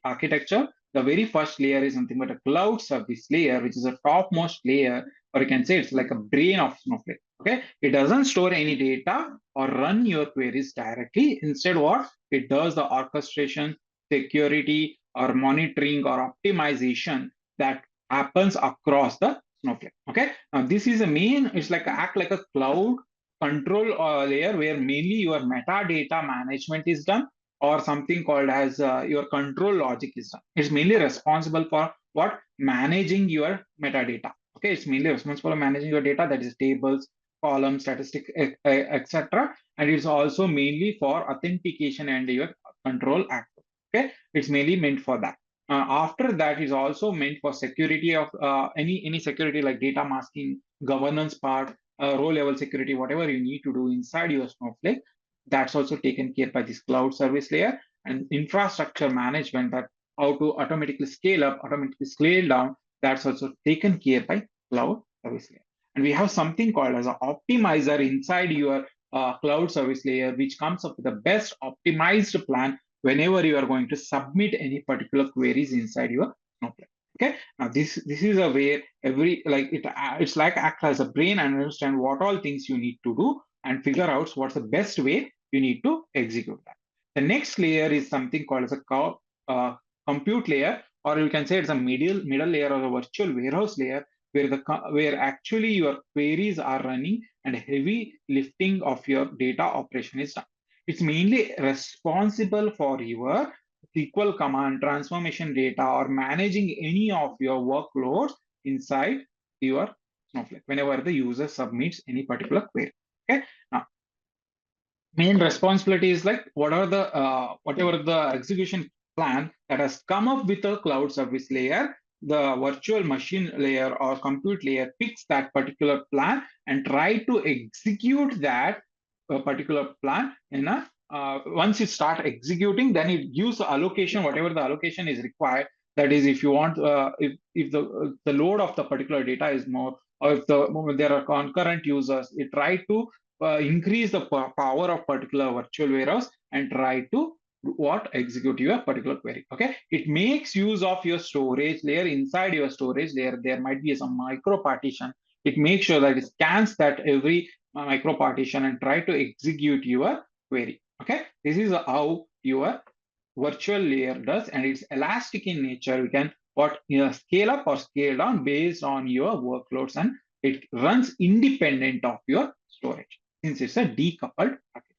A: architecture. The very first layer is nothing but a cloud service layer, which is a topmost layer, or you can say it's like a brain of Snowflake. Okay, it doesn't store any data or run your queries directly. Instead, what it does the orchestration, security, or monitoring or optimization that happens across the Snowflake. Okay, now this is a main, it's like act like a cloud control layer where mainly your metadata management is done or something called as your control logic is done. It's mainly responsible for what? Managing your metadata. Okay, it's mainly responsible for managing your data, that is tables, columns, statistics, etc. And it's also mainly for authentication and your control access. Okay, it's mainly meant for that. After that is also meant for security of any security like data masking, governance part, row level security, whatever you need to do inside your Snowflake, that's also taken care by this cloud service layer. And infrastructure management, that how to automatically scale up, automatically scale down, that's also taken care by cloud service layer. And we have something called as an optimizer inside your cloud service layer, which comes up with the best optimized plan whenever you are going to submit any particular queries inside your Snowflake. Okay, now this is a way every like it's like act as a brain and understand what all things you need to do and figure out what's the best way you need to execute that. The next layer is something called as a compute layer, or you can say it's a middle layer or a virtual warehouse layer where where actually your queries are running and heavy lifting of your data operation is done. It's mainly responsible for your SQL command, transformation data, or managing any of your workloads inside your Snowflake whenever the user submits any particular query. Okay. Now, main responsibility is like whatever the execution plan that has come up with a cloud service layer, the virtual machine layer or compute layer picks that particular plan and try to execute that particular plan in a once you start executing, then it gives the allocation, whatever the allocation is required. That is, if you want, if the load of the particular data is more, or if there are concurrent users, it try to increase the power of particular virtual warehouse and try to what execute your particular query. Okay, it makes use of your storage layer. Inside your storage layer there might be some micro partition. It makes sure that it scans that every micro partition and try to execute your query. Okay, this is how your virtual layer does, and it's elastic in nature. We can scale up or scale down based on your workloads, and it runs independent of your storage since it's a decoupled package.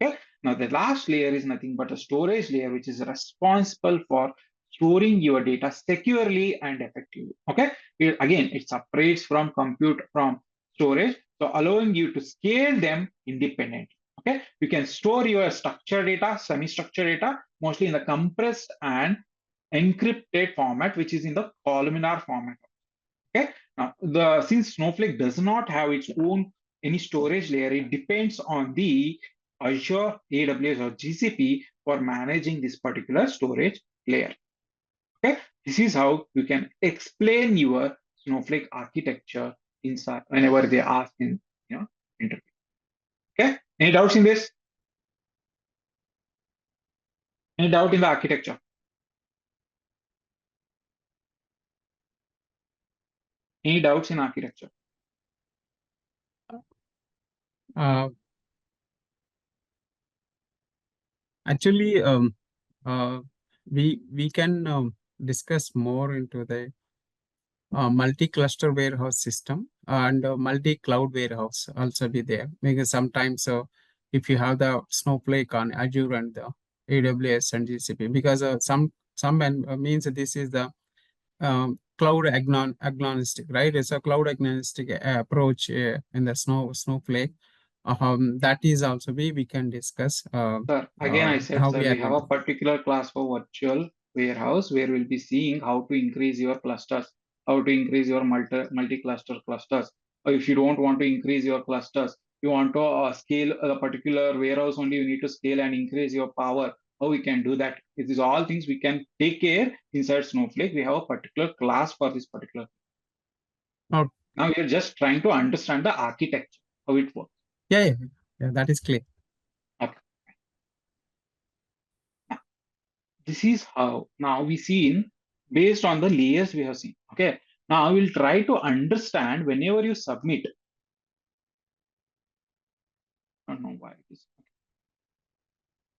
A: Okay. Now the last layer is nothing but a storage layer, which is responsible for storing your data securely and effectively. Okay. Again, it separates from compute from storage, so allowing you to scale them independently. Okay. You can store your structured data, semi-structured data, mostly in the compressed and encrypted format, which is in the columnar format. Okay. Now, since Snowflake does not have its own any storage layer, it depends on the Azure, AWS, or GCP for managing this particular storage layer. Okay. This is how you can explain your Snowflake architecture inside whenever they ask in interview. Okay. Any doubts in this? Any doubt in the architecture? Any doubts in architecture?
E: Uh, Actually, we can discuss more into the multi-cluster warehouse system and multi-cloud warehouse also be there, because sometimes if you have the Snowflake on Azure and the AWS and GCP, because some means this is the cloud agnostic, right? It's a cloud agnostic approach in the Snowflake. That is also we can discuss.
A: Sir, again I said,
E: How
A: sir,
E: we are
A: we have a particular class for virtual warehouse where we'll be seeing how to increase your clusters, how to increase your multi-cluster clusters. Or if you don't want to increase your clusters, you want to scale a particular warehouse only, you need to scale and increase your power. How we can do that? It is all things we can take care inside Snowflake. We have a particular class for this particular.
E: Oh.
A: Now we are just trying to understand the architecture, how it works.
E: Yeah, that is clear.
A: Okay. This is how now we seen based on the layers we have seen. Okay. Now I will try to understand whenever you submit. I don't know why it is.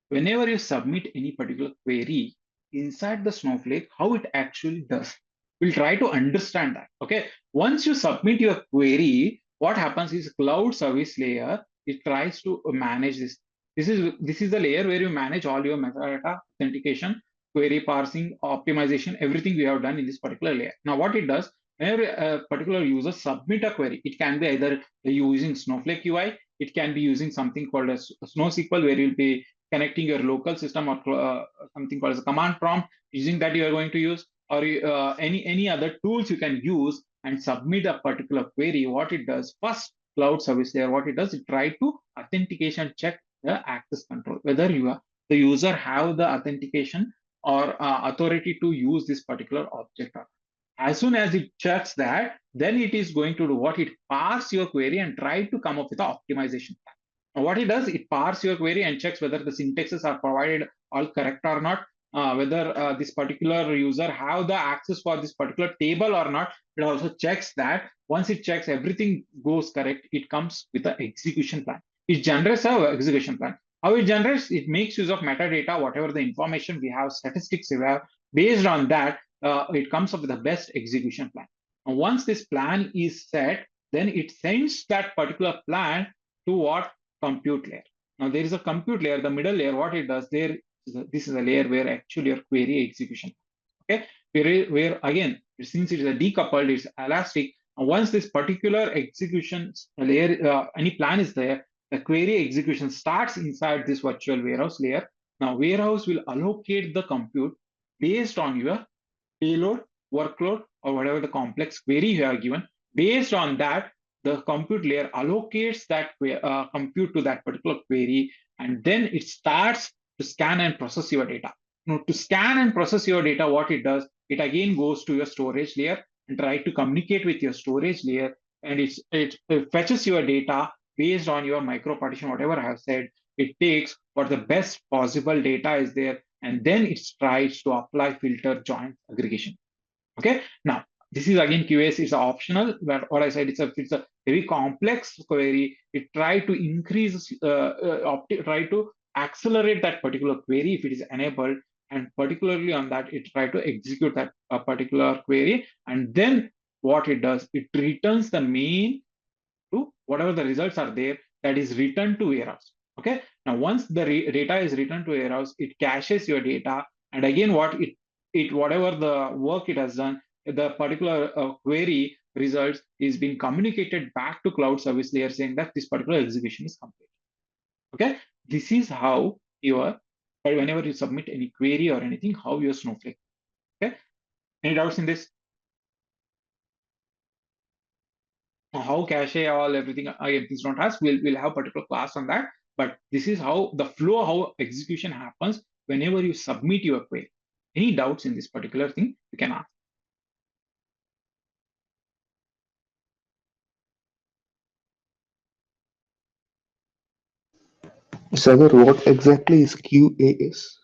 A: Whenever you submit any particular query inside the Snowflake, how it actually does. We'll try to understand that. Okay. Once you submit your query, what happens is cloud service layer, it tries to manage this. This is the layer where you manage all your metadata, authentication, query parsing, optimization, everything we have done in this particular layer. Now, what it does, whenever a particular user submit a query, it can be either using Snowflake UI, it can be using something called as SnowSQL, where you'll be connecting your local system or something called as a command prompt, using that you are going to use, or any other tools you can use and submit a particular query. What it does, first cloud service layer, what it does, it try to authentication check the access control, whether the user have the authentication or authority to use this particular object. As soon as it checks that, then it is going to do what? It parse your query and try to come up with an optimization plan. Now, what it does, it parse your query and checks whether the syntaxes are provided all correct or not, whether this particular user have the access for this particular table or not. It also checks that. Once it checks everything goes correct, it comes with an execution plan. It generates an execution plan. How it generates? It makes use of metadata, whatever the information we have, statistics we have. Based on that, it comes up with the best execution plan. And once this plan is set, then it sends that particular plan to what? Compute layer. Now there is a compute layer, the middle layer. What it does, this is a layer where actually your query execution. Okay, where again, since it is a decoupled, it's elastic. And once this particular execution layer, any plan is there, the query execution starts inside this virtual warehouse layer. Now warehouse will allocate the compute based on your payload, workload, or whatever the complex query you have given. Based on that, the compute layer allocates that compute to that particular query, and then it starts to scan and process your data. Now, to scan and process your data, what it does, it again goes to your storage layer and try to communicate with your storage layer, and it fetches your data based on your micro partition, whatever I have said. It takes what the best possible data is there, and then it tries to apply filter joint aggregation. Okay, now this is again QoS is optional, but what I said, it's a very complex query. It try to increase, try to accelerate that particular query if it is enabled, and particularly on that, it try to execute that particular query, and then what it does, it returns the main to whatever the results are there, that is returned to warehouse. Okay, now once the data is returned to warehouse, it caches your data, and again what it whatever the work it has done, the particular query results is being communicated back to cloud service layer saying that this particular execution is complete. Okay, this is how whenever you submit any query or anything, how your Snowflake. Okay, any doubts in this? How cache all everything, again, please don't ask, we'll have particular class on that, but this is how the flow, how execution happens whenever you submit your query. Any doubts in this particular thing, you can ask.
G: Sagar, what exactly is QAS?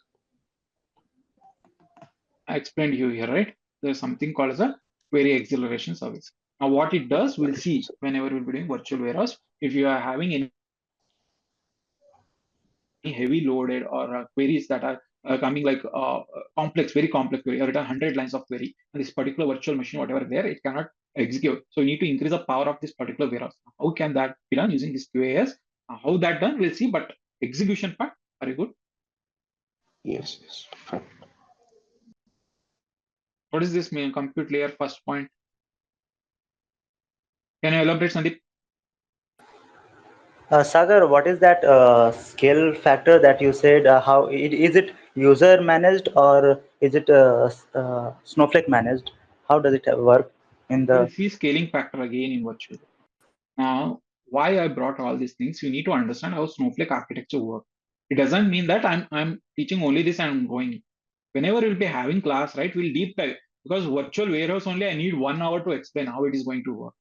A: I explained you here, right? There's something called as a query acceleration service. Now what it does, we'll see whenever we'll be doing virtual warehouse. If you are having any heavy loaded or queries that are coming like complex, very complex query, or written 100 lines of query, and this particular virtual machine, whatever there, it cannot execute. So you need to increase the power of this particular warehouse. How can that be done using this QAS? How that done, we'll see, but execution part, very good.
G: Yes, yes, fine.
A: What is this main compute layer first point? Can you elaborate, Sandeep?
H: Sagar, what is that scale factor that you said? How is it user managed or is it Snowflake managed? How does it work in
A: We'll
H: the?
A: see scaling factor again in virtual. Now, why I brought all these things, you need to understand how Snowflake architecture works. It doesn't mean that I'm teaching only this and I'm going. Whenever we'll be having class, right, we'll deep dive, because virtual warehouse only I need 1 hour to explain how it is going to work.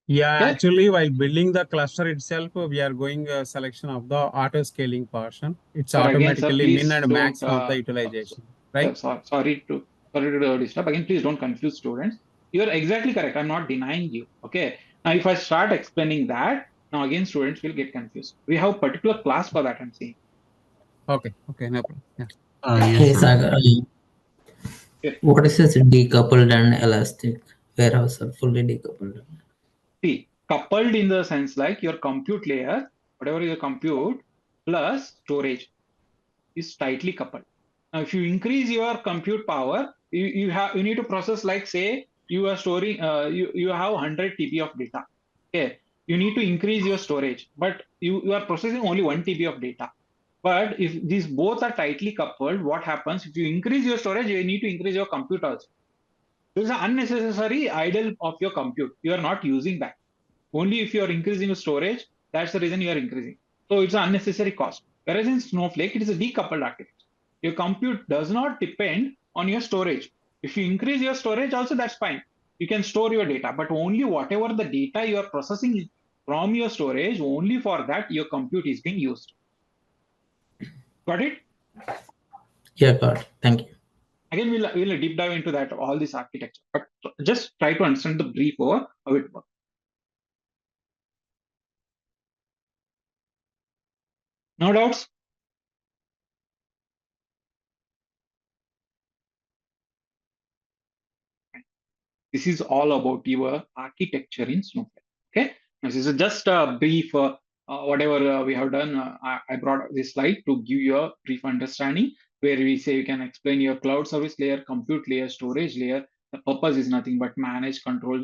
E: Yeah,
A: Okay?
E: actually, while building the cluster itself, we are going a selection of the auto scaling portion. It's
A: Sir, again, sir,
E: automatically min
A: please
E: and
A: don't.
E: max of the utilization,
A: Sir,
E: right?
A: sorry to disturb. Again, please don't confuse students. You are exactly correct. I'm not denying you. Okay. Now, if I start explaining that, now again students will get confused. We have particular class for that. I'm saying.
E: Okay, no problem. Yeah.
I: Yes,
J: Hey,
I: sir.
J: Sagar, what is this decoupled and elastic warehouse are fully decoupled?
A: See, coupled in the sense like your compute layer, whatever your compute plus storage is tightly coupled. Now, if you increase your compute power, you need to process, like say you are storing you have 100 TB of data. Okay, you need to increase your storage, but you are processing only 1 TB of data. But if these both are tightly coupled, what happens? If you increase your storage, you need to increase your compute also. There is an unnecessary idle of your compute. You are not using that. Only if you are increasing your storage, that's the reason you are increasing. So it's an unnecessary cost. Whereas in Snowflake, it is a decoupled architecture. Your compute does not depend on your storage. If you increase your storage also, that's fine. You can store your data, but only whatever the data you are processing from your storage, only for that your compute is being used. Got it?
J: Yeah, got it. Thank you.
A: Again, we'll deep dive into that, all this architecture, but just try to understand the brief over how it works. No doubts? This is all about your architecture in Snowflake. Okay, this is just a brief, whatever we have done. I brought this slide to give you a brief understanding where we say you can explain your cloud service layer, compute layer, storage layer. The purpose is nothing but manage, control,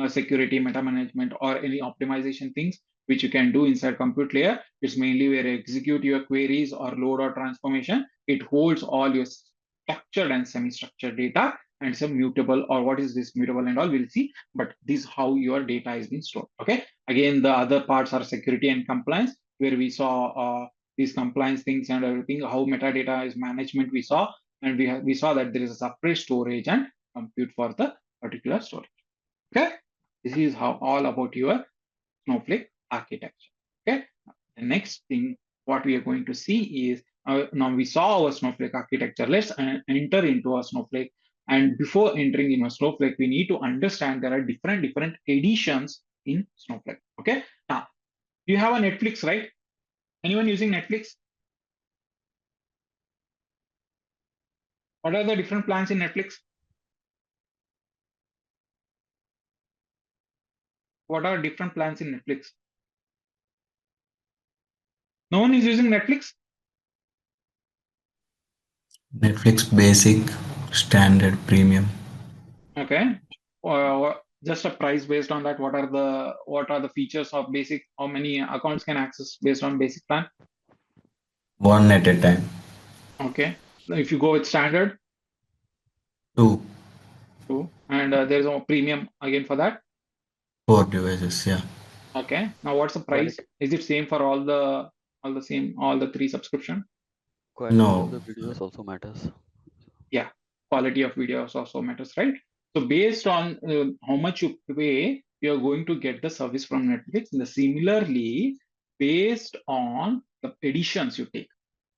A: security, meta management, or any optimization things which you can do inside compute layer. It's mainly where you execute your queries or load or transformation. It holds all your structured and semi-structured data and some mutable, or what is this mutable and all, we'll see, but this is how your data is being stored. Okay, again, the other parts are security and compliance, where we saw these compliance things and everything, how metadata is management we saw, and we saw that there is a separate storage and compute for the particular storage. Okay, this is how all about your Snowflake architecture. Okay, the next thing what we are going to see is, now we saw our Snowflake architecture. Let's enter into a Snowflake. And before entering in a Snowflake, we need to understand there are different editions in Snowflake. Okay, now you have a Netflix, right? Anyone using Netflix? What are the different plans in Netflix? What are different plans in Netflix? No one is using Netflix?
I: Netflix Basic, Standard, Premium.
A: Okay. Just a price based on that. What are the features of basic? How many accounts can access based on basic plan?
I: One at a time.
A: Okay. If you go with standard,
I: Two.
A: And there's a premium again for that.
I: 4 devices, yeah.
A: Okay. Now what's the price? Is it same for all the three subscription?
F: Quality
I: No.
F: of the videos also matters.
A: Yeah, quality of videos also matters, right? So based on how much you pay, you're going to get the service from Netflix. And similarly, based on the editions you take,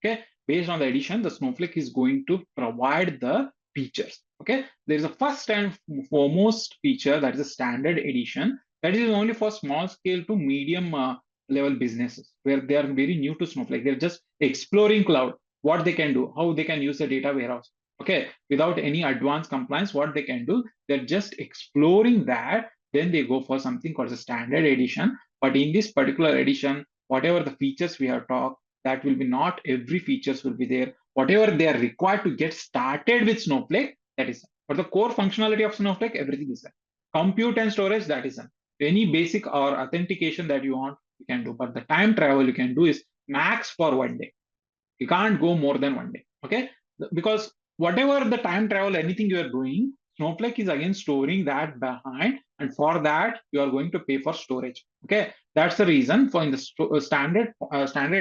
A: okay, based on the edition, the Snowflake is going to provide the features. Okay, there is a first and foremost feature, that is a standard edition, that is only for small scale to medium level businesses where they are very new to Snowflake. They're just exploring cloud, what they can do, how they can use the data warehouse. Okay, without any advanced compliance, what they can do, they're just exploring that. Then they go for something called a standard edition. But in this particular edition, whatever the features we have talked, that will be not every features will be there. Whatever they are required to get started with Snowflake, that is. But the core functionality of Snowflake, everything is there. Compute and storage, that is. Any basic or authentication that you want, you can do. But the time travel you can do is max for 1 day. You can't go more than 1 day. Okay, because whatever the time travel, anything you are doing, Snowflake is again storing that behind, and for that you are going to pay for storage. Okay, that's the reason for in the standard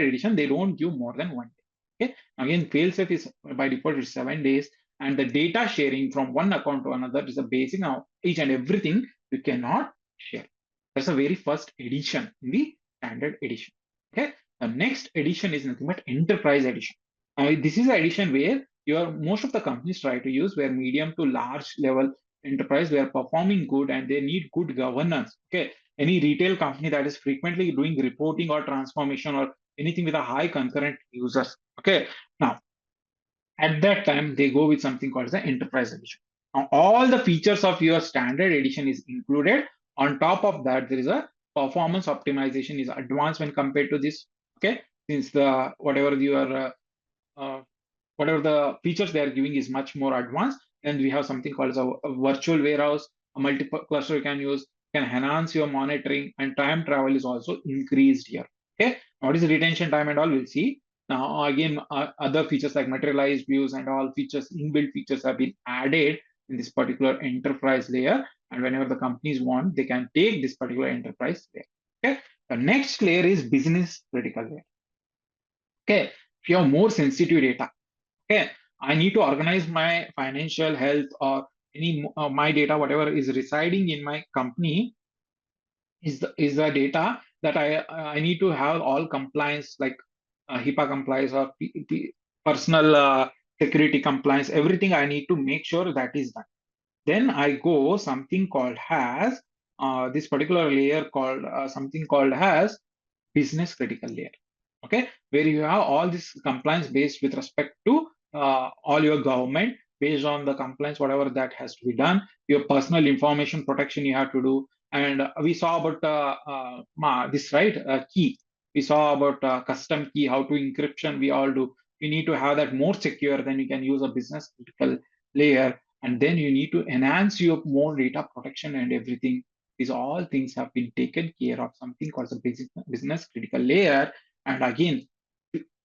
A: edition they don't give more than 1 day. Okay, again failsafe is by default is 7 days, and the data sharing from one account to another is a basic. Now each and everything you cannot share. That's the very first edition in the standard edition. Okay, the next edition is nothing but enterprise edition. This is an edition where most of the companies try to use, where medium to large level enterprise, they are performing good and they need good governance. Okay, any retail company that is frequently doing reporting or transformation or anything with a high concurrent users. Okay, now at that time they go with something called the enterprise edition. Now all the features of your standard edition is included. On top of that, there is a performance optimization is advanced when compared to this. Okay, since the whatever the features they are giving is much more advanced, and we have something called as a virtual warehouse, a multiple cluster you can use, can enhance your monitoring, and time travel is also increased here. Okay, what is retention time and all, we'll see. Now again, other features like materialized views and all features, inbuilt features have been added in this particular enterprise layer, and whenever the companies want, they can take this particular enterprise layer. Okay. The next layer is business critical layer. Okay. If you have more sensitive data, okay, I need to organize my financial health or any my data, whatever is residing in my company, is the data that I need to have all compliance like HIPAA compliance or personal security compliance. Everything I need to make sure that is done. Then I go something called has this particular layer called something called has business critical layer. Okay, where you have all this compliance based with respect to all your government based on the compliance, whatever that has to be done, your personal information protection you have to do. And we saw about this, right? Key. We saw about custom key, how to encryption, we all do. You need to have that more secure, then you can use a business critical layer. And then you need to enhance your more data protection and everything. These all things have been taken care of, something called the business critical layer. And again,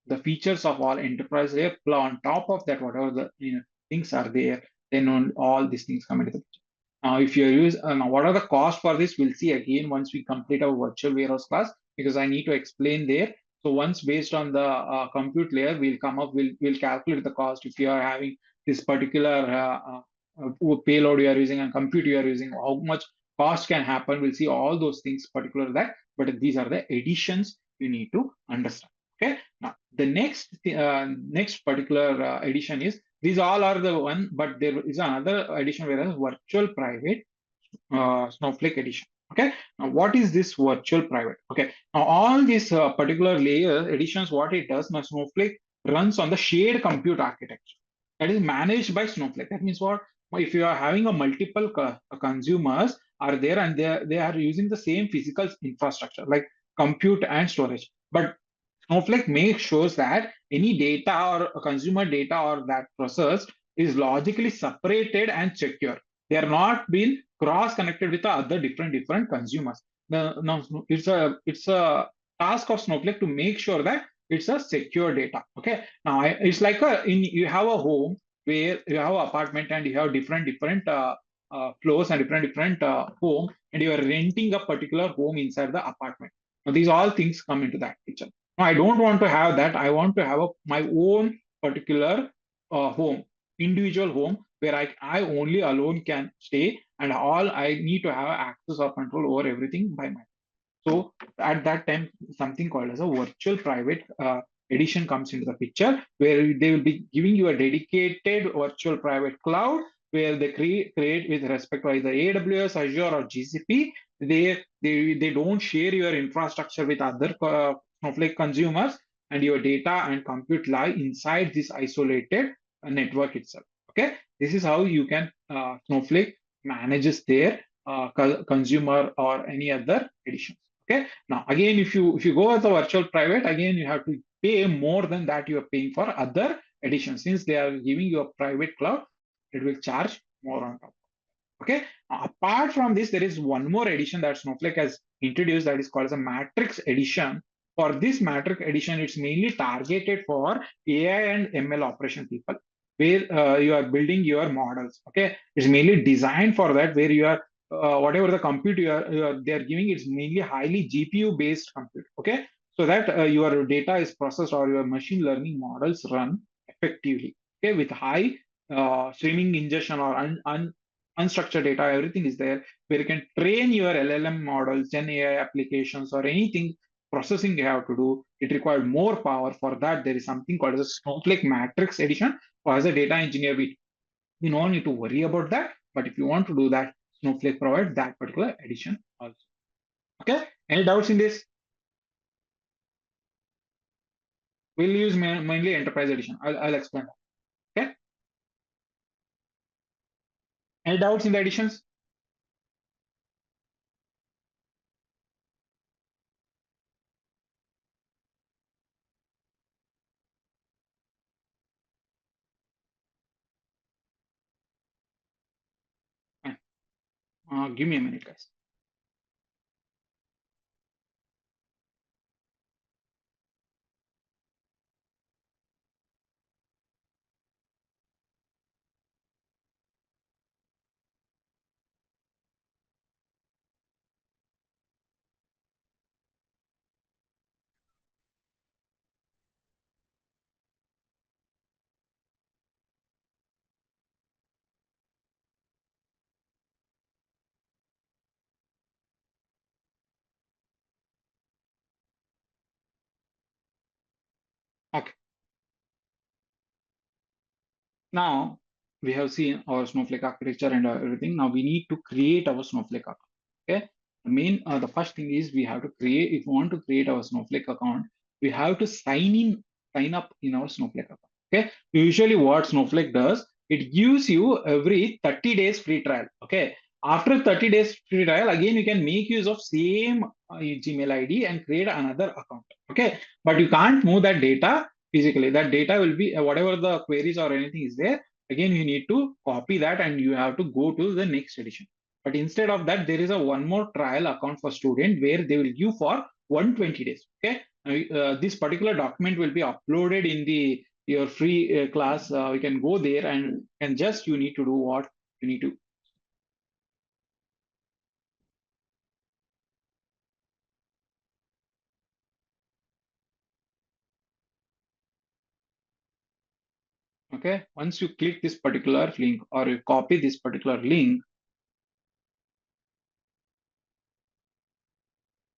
A: the features of all enterprise layer on top of that, whatever the things are there, then all these things come into the picture. Now, if you use now, what are the costs for this? We'll see again once we complete our virtual warehouse class, because I need to explain there. So once based on the compute layer, we'll come up, we'll calculate the cost. If you are having this particular payload you are using and compute you are using, how much cost can happen. We'll see all those things particular that, but these are the additions you need to understand. Okay. Now the next particular addition is, these all are the one, but there is another addition whereas virtual private Snowflake edition. Okay. Now what is this virtual private? Okay. Now all these particular layer editions, what it does, now Snowflake runs on the shared compute architecture that is managed by Snowflake. That means what? If you are having a multiple consumers are there and they are using the same physical infrastructure like compute and storage, but Snowflake makes sure that any data or consumer data or that process is logically separated and secure. They are not being cross-connected with the other different consumers. Now, it's a task of Snowflake to make sure that it's a secure data. Okay. Now it's like you have a home where you have an apartment and you have different floors and different home, and you are renting a particular home inside the apartment. Now these all things come into that picture. No, I don't want to have that. I want to have my own particular home, individual home, where I only alone can stay, and all I need to have access or control over everything by myself. So at that time, something called as a virtual private edition comes into the picture, where they will be giving you a dedicated virtual private cloud where they create with respect to either AWS, Azure, or GCP. They don't share your infrastructure with other Snowflake consumers, and your data and compute lie inside this isolated network itself. Okay, this is how you can Snowflake manages their consumer or any other editions. Okay. Now again, if you go as a virtual private, again you have to pay more than that you are paying for other editions. Since they are giving you a private cloud, it will charge more on top. Okay. Apart from this, there is one more edition that Snowflake has introduced that is called as a matrix edition. For this matrix edition, it's mainly targeted for AI and ML operation people, where you are building your models. Okay, it's mainly designed for that, where you are whatever the compute they are giving, it's mainly highly GPU based compute. Okay, so that your data is processed or your machine learning models run effectively. Okay, with high streaming ingestion or unstructured data, everything is there, where you can train your LLM models, Gen AI applications, or anything processing you have to do. It required more power. For that, there is something called as a Snowflake Matrix Edition. Or as a data engineer, we don't need to worry about that. But if you want to do that, Snowflake provides that particular edition also. Okay. Any doubts in this? We'll use mainly Enterprise Edition. I'll explain that. Okay. Any doubts in the editions? Give me a minute, guys. Okay. Now we have seen our Snowflake architecture and everything. Now we need to create our Snowflake account. Okay. The first thing is we have to create. If we want to create our Snowflake account, we have to sign up in our Snowflake account. Okay. Usually, what Snowflake does, it gives you every 30 days free trial. Okay. After 30 days free trial, again you can make use of same Gmail ID and create another account. Okay. But you can't move that data physically. That data will be whatever the queries or anything is there. Again, you need to copy that and you have to go to the next edition. But instead of that, there is a one more trial account for student where they will give for 120 days. Okay, this particular document will be uploaded in the your free class. You can go there and just you need to do what you need to. Okay, once you click this particular link or you copy this particular link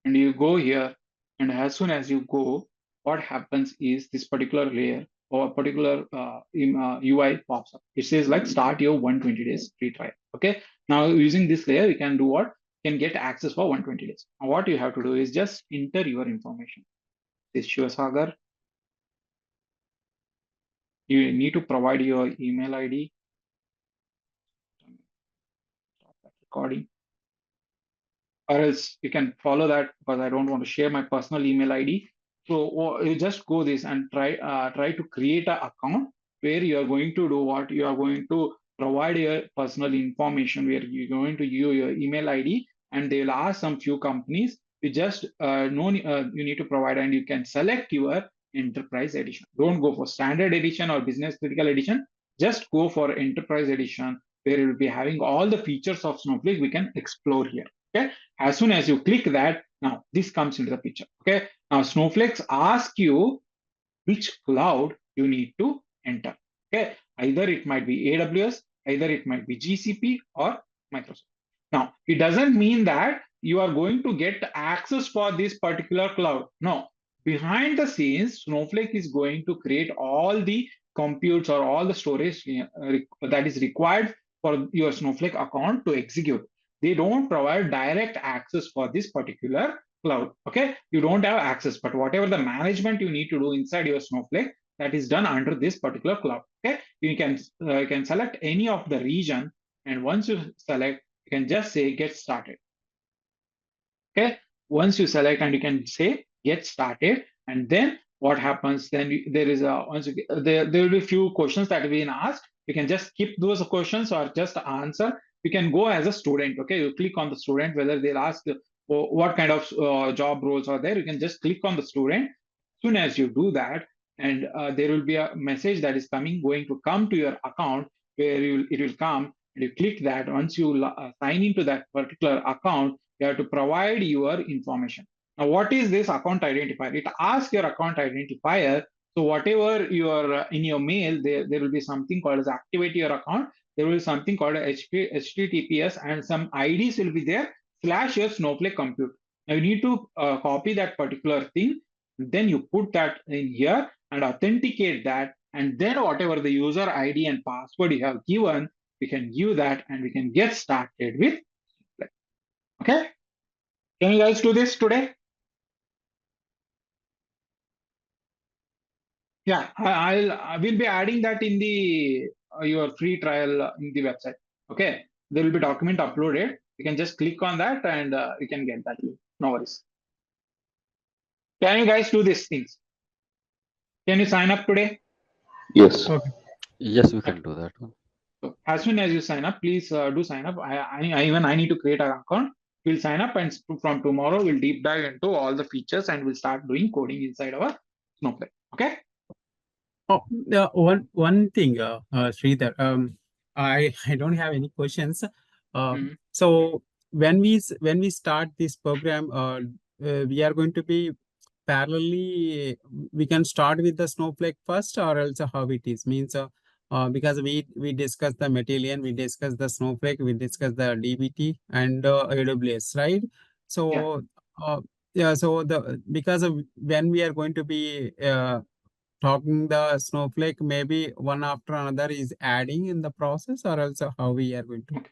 A: and you go here, and as soon as you go, what happens is this particular layer or particular UI pops up. It says like start your 120 days free trial. Okay, now using this layer, you can do what? You can get access for 120 days. Now what you have to do is just enter your information. This Shivasagar. You need to provide your email ID. Stop that recording. Or else you can follow that because I don't want to share my personal email ID. So you just go this and try to create an account where you are going to do what you are going to provide your personal information where you're going to use your email ID and they will ask some few companies. You just you need to provide and you can select your enterprise edition. Don't go for standard edition or business critical edition. Just go for enterprise edition where you will be having all the features of Snowflake we can explore here. Okay, as soon as you click that, now this comes into the picture. Okay, now Snowflakes ask you which cloud you need to enter. Okay, either it might be AWS, either it might be GCP or Microsoft. Now it doesn't mean that you are going to get access for this particular cloud. No, behind the scenes, Snowflake is going to create all the computes or all the storage that is required for your Snowflake account to execute. They don't provide direct access for this particular cloud. Okay, you don't have access, but whatever the management you need to do inside your Snowflake, that is done under this particular cloud. Okay, you can select any of the region, and once you select, you can just say get started. Okay, once you select and you can say get started, and then what happens? Then there is a there will be few questions that have been asked. You can just skip those questions or just answer. You can go as a student. Okay, you click on the student whether they'll ask what kind of job roles are there. You can just click on the student. As soon as you do that, and there will be a message that is going to come to your account where it will come and you click that. Once you sign into that particular account, you have to provide your information. Now, what is this account identifier? It asks your account identifier. So whatever your in your mail, there will be something called as activate your account. There will be something called HTTPS and some IDs will be there / your Snowflake compute. Now you need to copy that particular thing. Then you put that in here and authenticate that. And then whatever the user ID and password you have given, we can give that and we can get started with. Okay, can you guys do this today? Yeah, I will be adding that in the your free trial in the website. Okay, there will be document uploaded. You can just click on that and you can get that. No worries. Can you guys do these things? Can you sign up today?
G: Yes.
E: Okay.
F: Yes, we can do that one.
A: So as soon as you sign up, please do sign up. I need to create an account. We'll sign up and from tomorrow we'll deep dive into all the features and we'll start doing coding inside our Snowflake. Okay.
E: Oh, one thing, Sridhar, I don't have any questions. So when we start this program, we are going to be parallelly. We can start with the Snowflake first, or else how it is means. Because we discuss the Matillion, we discuss the Snowflake, we discuss the DBT and AWS, right? So yeah. So because of when we are going to be talking the Snowflake, maybe one after another is adding in the process, or else how we are going to?
A: Okay.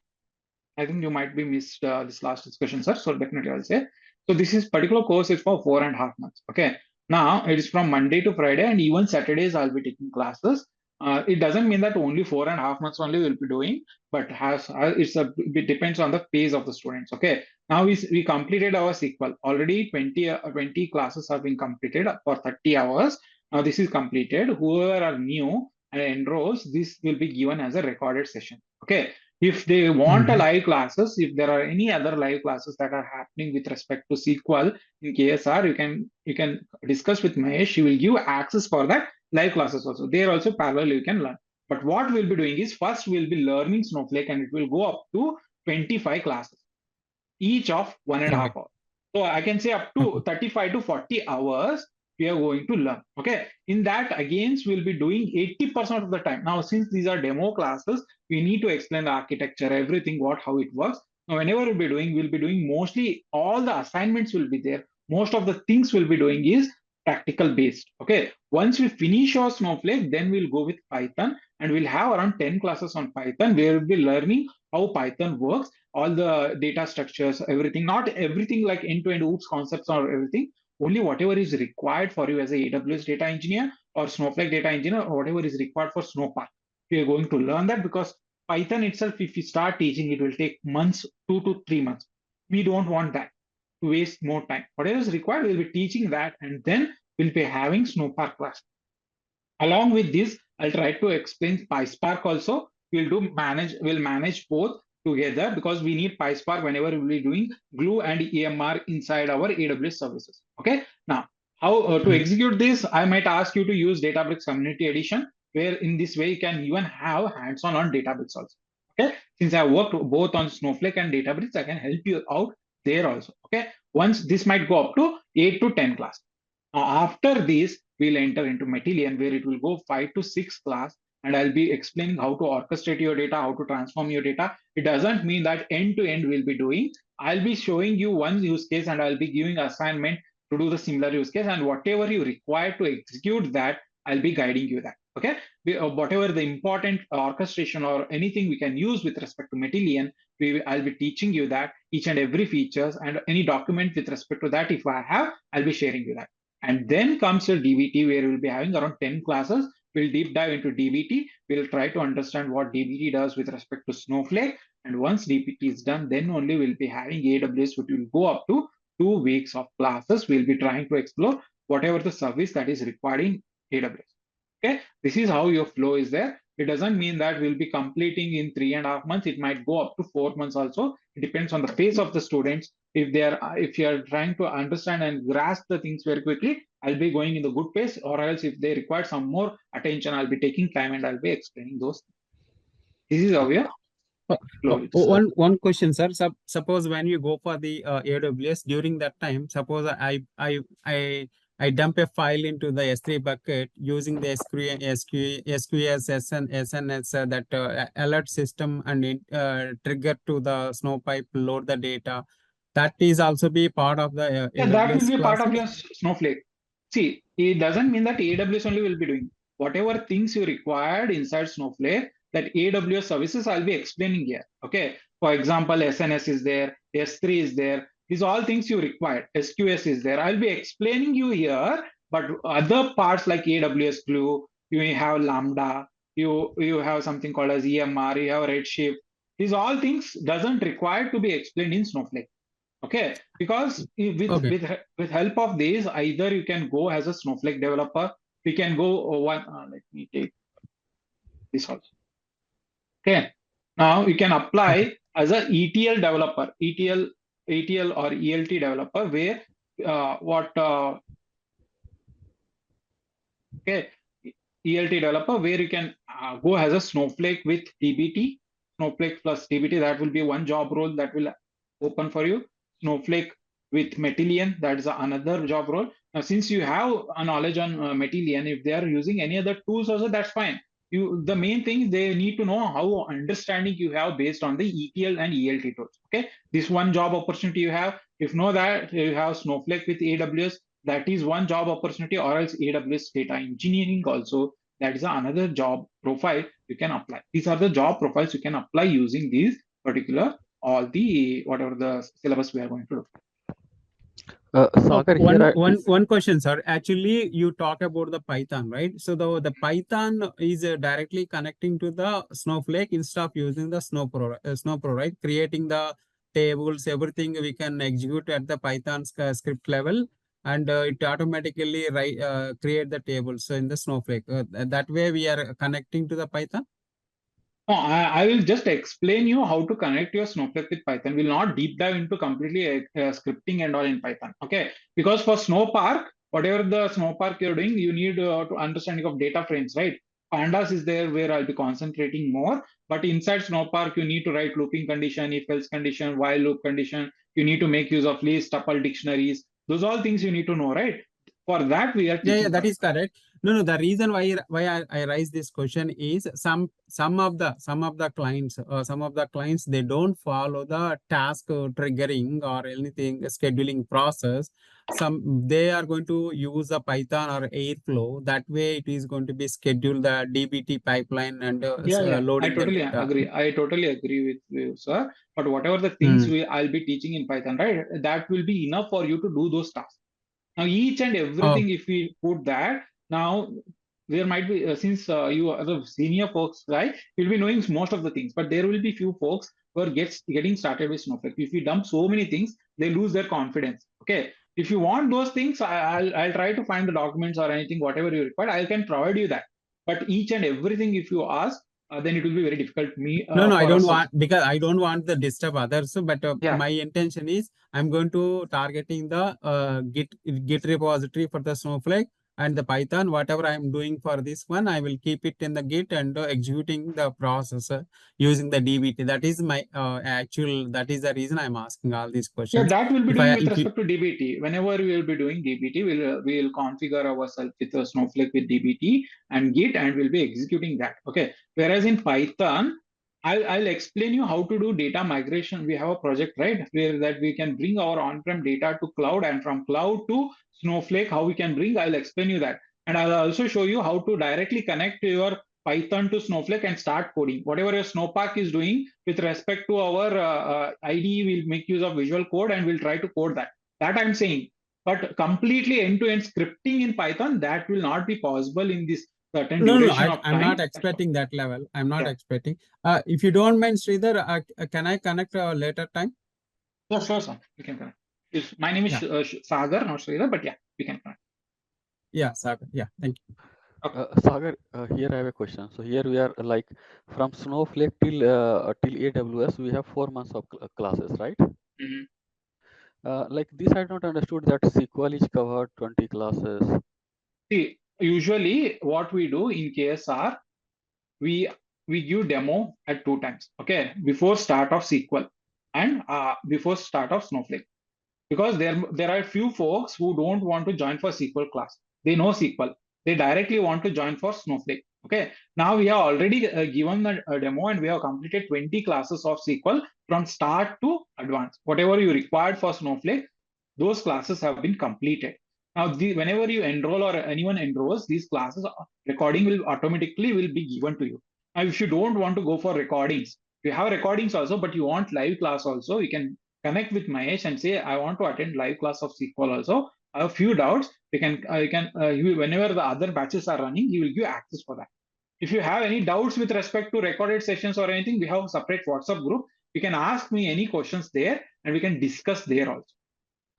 A: I think you might be missed this last discussion, sir. So definitely I'll say. So this is particular course is for 4.5 months. Okay. Now it is from Monday to Friday, and even Saturdays I'll be taking classes. It doesn't mean that only 4.5 months only we'll be doing, but it depends on the pace of the students. Okay. Now we completed our sequel already. 20 classes have been completed for 30 hours. Now this is completed. Whoever are new and enrolls, this will be given as a recorded session. Okay. If they want a live classes, if there are any other live classes that are happening with respect to SQL in KSR, you can discuss with Mahesh. He will give access for that live classes also. There also parallel you can learn. But what we'll be doing is first we'll be learning Snowflake, and it will go up to 25 classes, each of 1.5 hours. So I can say up to 35 to 40 hours we are going to learn. Okay. In that, again, we'll be doing 80% of the time. Now, since these are demo classes, we need to explain the architecture, everything, how it works. Now, whenever we'll be doing mostly all the assignments will be there. Most of the things we'll be doing is practical based. Okay. Once we finish our Snowflake, then we'll go with Python, and we'll have around 10 classes on Python where we'll be learning how Python works, all the data structures, everything, not everything like end-to-end OOPS concepts or everything, only whatever is required for you as a AWS data engineer or Snowflake data engineer, or whatever is required for Snowpark. We are going to learn that, because Python itself, if you start teaching, it will take months, 2 to 3 months. We don't want that to waste more time. Whatever is required, we'll be teaching that, and then we'll be having Snowpark class. Along with this, I'll try to explain PySpark also. We'll manage both together, because we need PySpark whenever we'll be doing Glue and EMR inside our AWS services. Okay. Now, how to execute this? I might ask you to use Databricks Community Edition, where in this way you can even have hands-on on Databricks also. Okay. Since I worked both on Snowflake and Databricks, I can help you out there also. Okay. Once this might go up to 8 to 10 class. Now, after this, we'll enter into Matillion, where it will go 5 to 6 class, and I'll be explaining how to orchestrate your data, how to transform your data. It doesn't mean that end to end we'll be doing. I'll be showing you one use case, and I'll be giving assignment to do the similar use case, and whatever you require to execute that, I'll be guiding you that. Okay. Whatever the important orchestration or anything we can use with respect to Matillion, I'll be teaching you that each and every features, and any document with respect to that, if I have, I'll be sharing you that. And then comes your DBT, where we'll be having around 10 classes. We'll deep dive into DBT. We'll try to understand what DBT does with respect to Snowflake. And once DBT is done, then only we'll be having AWS, which will go up to 2 weeks of classes. We'll be trying to explore whatever the service that is required in AWS. Okay, this is how your flow is there. It doesn't mean that we'll be completing in 3.5 months. It might go up to 4 months also. It depends on the pace of the students. If you are trying to understand and grasp the things very quickly, I'll be going in the good pace, or else if they require some more attention, I'll be taking time and I'll be explaining those things. This is how your flow is.
E: One question, sir. Suppose when you go for the AWS, during that time, suppose I dump a file into the S3 bucket using the SQS SNS that alert system, and trigger to the Snowpipe, load the data. That is also be part of the
A: Yeah, that will
E: AWS
A: be part of your
E: classes?
A: Snowflake. See, it doesn't mean that AWS only will be doing. Whatever things you required inside Snowflake, that AWS services I'll be explaining here. Okay. For example, SNS is there, S3 is there. These all things you required. SQS is there. I'll be explaining you here, but other parts like AWS Glue, you may have Lambda, you have something called as EMR, you have Redshift. These all things doesn't require to be explained in Snowflake. Okay, because with help of these, either you can go as a Snowflake developer. We can go let me take this also. Okay, now you can apply as a ETL developer, ETL or ELT developer, where okay, ELT developer, where you can go as a Snowflake with DBT, Snowflake plus DBT. That will be one job role that will open for you. Snowflake with Matillion, that is another job role. Now, since you have a knowledge on Matillion, if they are using any other tools also, that's fine. The main thing, they need to know how understanding you have based on the ETL and ELT tools. Okay, this one job opportunity you have. If know that you have Snowflake with AWS, That is one job opportunity, or else AWS data engineering also. That is another job profile you can apply. These are the job profiles you can apply using these particular all the whatever the syllabus we are going to do.
E: Oh,
F: Sagar, here I
E: one question, sir. Actually, you talk about the Python, right? So the Python is directly connecting to the Snowflake instead of using the Snowpro, right? Creating the tables, everything we can execute at the Python script level, and it automatically create the tables in the Snowflake. That way, we are connecting to the Python.
A: No, I will just explain you how to connect your Snowflake with Python. We'll not deep dive into completely scripting and all in Python. Okay, because for Snowpark, whatever the Snowpark you're doing, you need to understanding of data frames, right? Pandas is there where I'll be concentrating more. But inside Snowpark, you need to write looping condition, if else condition, while loop condition. You need to make use of list, tuple, dictionaries. Those all things you need to know, right? For that, we are
E: Yeah,
A: teaching
E: that
A: Python.
E: is correct. No. The reason why I raise this question is some of the clients they don't follow the task triggering or anything scheduling process. They are going to use a Python or Airflow. That way, it is going to be schedule the DBT pipeline and
A: Yeah. I
E: loading the
A: totally
E: data.
A: agree. I totally agree with you, sir. But whatever the things I'll be teaching in Python, right? That will be enough for you to do those tasks. Now, each and
E: Oh,
A: everything, if we put that, now there might be, since you are the senior folks, right? You'll be knowing most of the things, but there will be few folks who are getting started with Snowflake. If we dump so many things, they lose their confidence. Okay. If you want those things, I'll try to find the documents or anything, whatever you require. I can provide you that. But each and everything, if you ask, then it will be very difficult
E: no, I
A: for
E: don't
A: us.
E: want because I don't want the disturb others. But
A: Yeah.
E: my intention is I'm going to targeting the Git repository for the Snowflake and the Python. Whatever I'm doing for this one, I will keep it in the Git and executing the process using the DBT. That is my actual. That is the reason I'm asking all these
A: Yeah,
E: questions.
A: that will be
E: If
A: doing
E: I
A: with
E: if you
A: respect to DBT. Whenever we will be doing DBT, we'll configure ourselves with a Snowflake with DBT and Git, and we'll be executing that. Okay. Whereas in Python, I'll explain you how to do data migration. We have a project, right, where that we can bring our on-prem data to cloud, and from cloud to Snowflake, how we can bring. I'll explain you that, and I'll also show you how to directly connect your Python to Snowflake and start coding. Whatever your Snowpark is doing with respect to our IDE, we'll make use of Visual Code and we'll try to code that. That I'm saying. But completely end-to-end scripting in Python, that will not be possible in this certain
E: no,
A: duration of
E: I'm
A: time.
E: not expecting that level. I'm not
A: Yeah.
E: expecting. If you don't mind, Sridhar, can I connect later time?
A: Yeah, sure, sir. You can connect. My name is
E: Yeah.
A: Sagar, not Sridhar, but yeah, we can connect.
E: Yeah, Sagar. Yeah, thank you.
F: Sagar, here I have a question. So here we are like from Snowflake till AWS, we have 4 months of classes, right?
A: Mhm.
F: Like this, I don't understood that SQL is covered 20 classes.
A: See, usually what we do in KSR, we give demo at 2 times. Okay, before start of SQL and before start of Snowflake. Because there are few folks who don't want to join for SQL class. They know SQL. They directly want to join for Snowflake. Okay. Now we have already given a demo and we have completed 20 classes of SQL from start to advanced. Whatever you required for Snowflake, those classes have been completed. Now, whenever you enroll or anyone enrolls, these classes recording will automatically will be given to you. Now, if you don't want to go for recordings, you have recordings also, but you want live class also, you can connect with Mahesh and say, I want to attend live class of SQL also. I have a few doubts. Whenever the other batches are running, he will give access for that. If you have any doubts with respect to recorded sessions or anything, we have a separate WhatsApp group. You can ask me any questions there and we can discuss there also.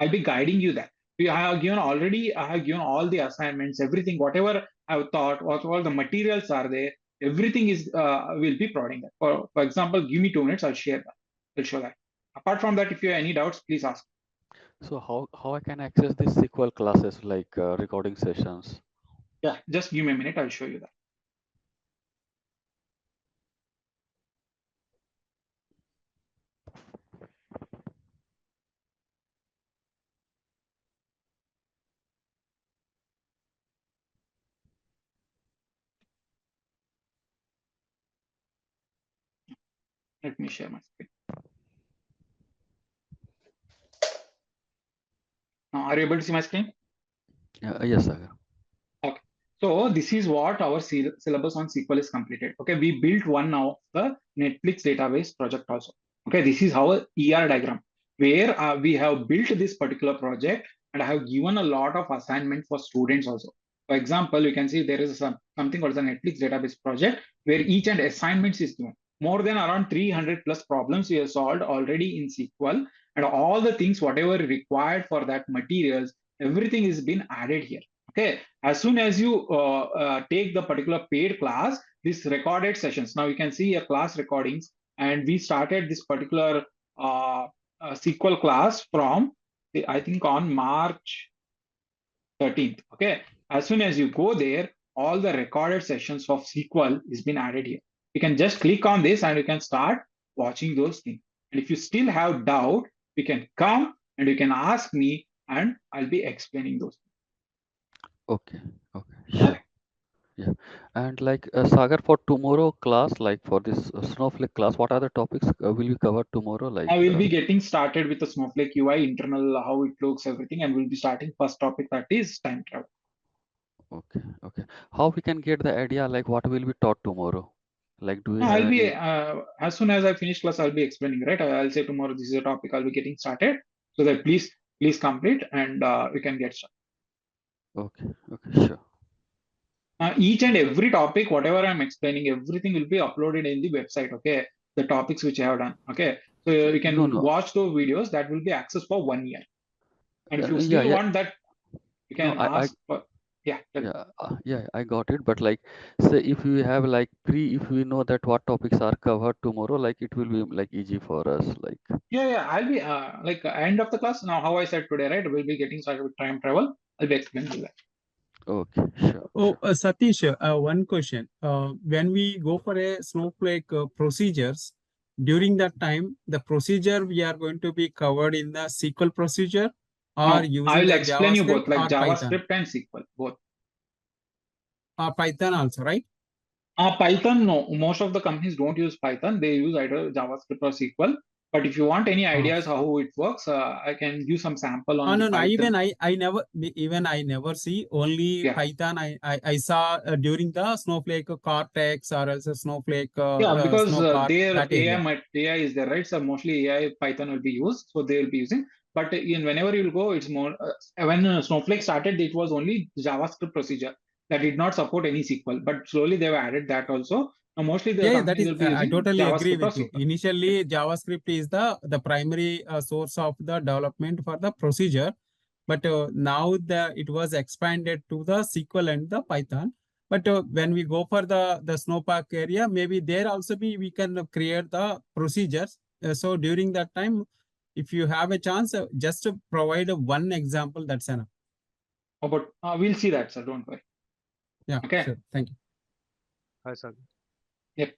A: I'll be guiding you that. I have given all the assignments, everything, whatever I've thought, what all the materials are there, everything is will be providing that. For example, give me 2 minutes, I'll share that. I'll show that. Apart from that, if you have any doubts, please ask.
F: So how I can access these SQL classes like recording sessions?
A: Yeah, just give me a minute, I'll show you that. Let me share my screen. Now, are you able to see my screen?
F: Yes, Sagar.
A: Okay. So this is what our syllabus on SQL is completed. Okay, we built one of the Netflix database project also. Okay, this is our ER diagram where we have built this particular project, and I have given a lot of assignment for students also. For example, you can see there is something called the Netflix database project where each and assignments is given. More than around 300 plus problems we have solved already in SQL, and all the things whatever required for that materials, everything is been added here. Okay, as soon as you take the particular paid class, this recorded sessions, now you can see a class recordings, and we started this particular SQL class from, I think, on March 13th. Okay, as soon as you go there, all the recorded sessions of SQL is been added here. You can just click on this and you can start watching those things. And if you still have doubt, you can come and you can ask me and I'll be explaining those.
F: Okay, sure. Yeah, and like Sagar, for tomorrow class, like for this Snowflake class, what are the topics will we cover tomorrow? Like,
A: I will be getting started with the Snowflake UI internal, how it looks, everything, and we'll be starting first topic, that is time travel.
F: okay. How we can get the idea, like what will be taught tomorrow? Like, do we have
A: I'll be
F: any?
A: as soon as I finish class, I'll be explaining. Right, I'll say tomorrow this is a topic. I'll be getting started, so that please complete and we can get started.
F: Okay, sure.
A: Each and every topic, whatever I'm explaining, everything will be uploaded in the website. Okay, the topics which I have done. Okay, so you can
F: No.
A: watch those videos. That will be access for 1 year. And if you
F: Yeah,
A: still want that, you
F: no,
A: can ask for. Yeah.
F: yeah, I got it. But like, say if we have like if we know that what topics are covered tomorrow, like it will be like easy for us. Like,
A: Yeah, I'll be like end of the class now. How I said today, right? We'll be getting started with time travel. I'll be explaining that.
F: okay, sure.
E: Oh, Satish, one question. When we go for a Snowflake procedures, during that time, the procedure we are going to be covered in the SQL procedure or
A: No,
E: using
A: I'll
E: the
A: explain you
E: JavaScript
A: both, like
E: or Python.
A: JavaScript and SQL, both.
E: Python also, right?
A: Python, no. Most of the companies don't use Python. They use either JavaScript or SQL. But if you want any ideas how it works, I can give some sample on the
E: No.
A: Python.
E: I never see only
A: Yeah.
E: Python. I saw during the Snowflake Cortex or else a Snowflake
A: Yeah, because their
E: that area.
A: AI is there, right? So mostly AI Python will be used, so they will be using. But whenever you will go, it's more. When Snowflake started, it was only JavaScript procedure that did not support any SQL. But slowly they've added that also. Now mostly the
E: Yeah, that
A: companies
E: is
A: will be
E: I
A: using
E: totally agree
A: JavaScript or
E: with you.
A: SQL.
E: Initially, JavaScript is the primary source of the development for the procedure, but now it was expanded to the SQL and the Python. But when we go for the Snowpark area, maybe there also we can create the procedures. So during that time, if you have a chance, just to provide one example, that's enough.
A: Oh, but we'll see that, sir. Don't worry.
E: Yeah,
A: Okay.
E: sure. Thank you.
K: Hi, Sagar.
A: Yep.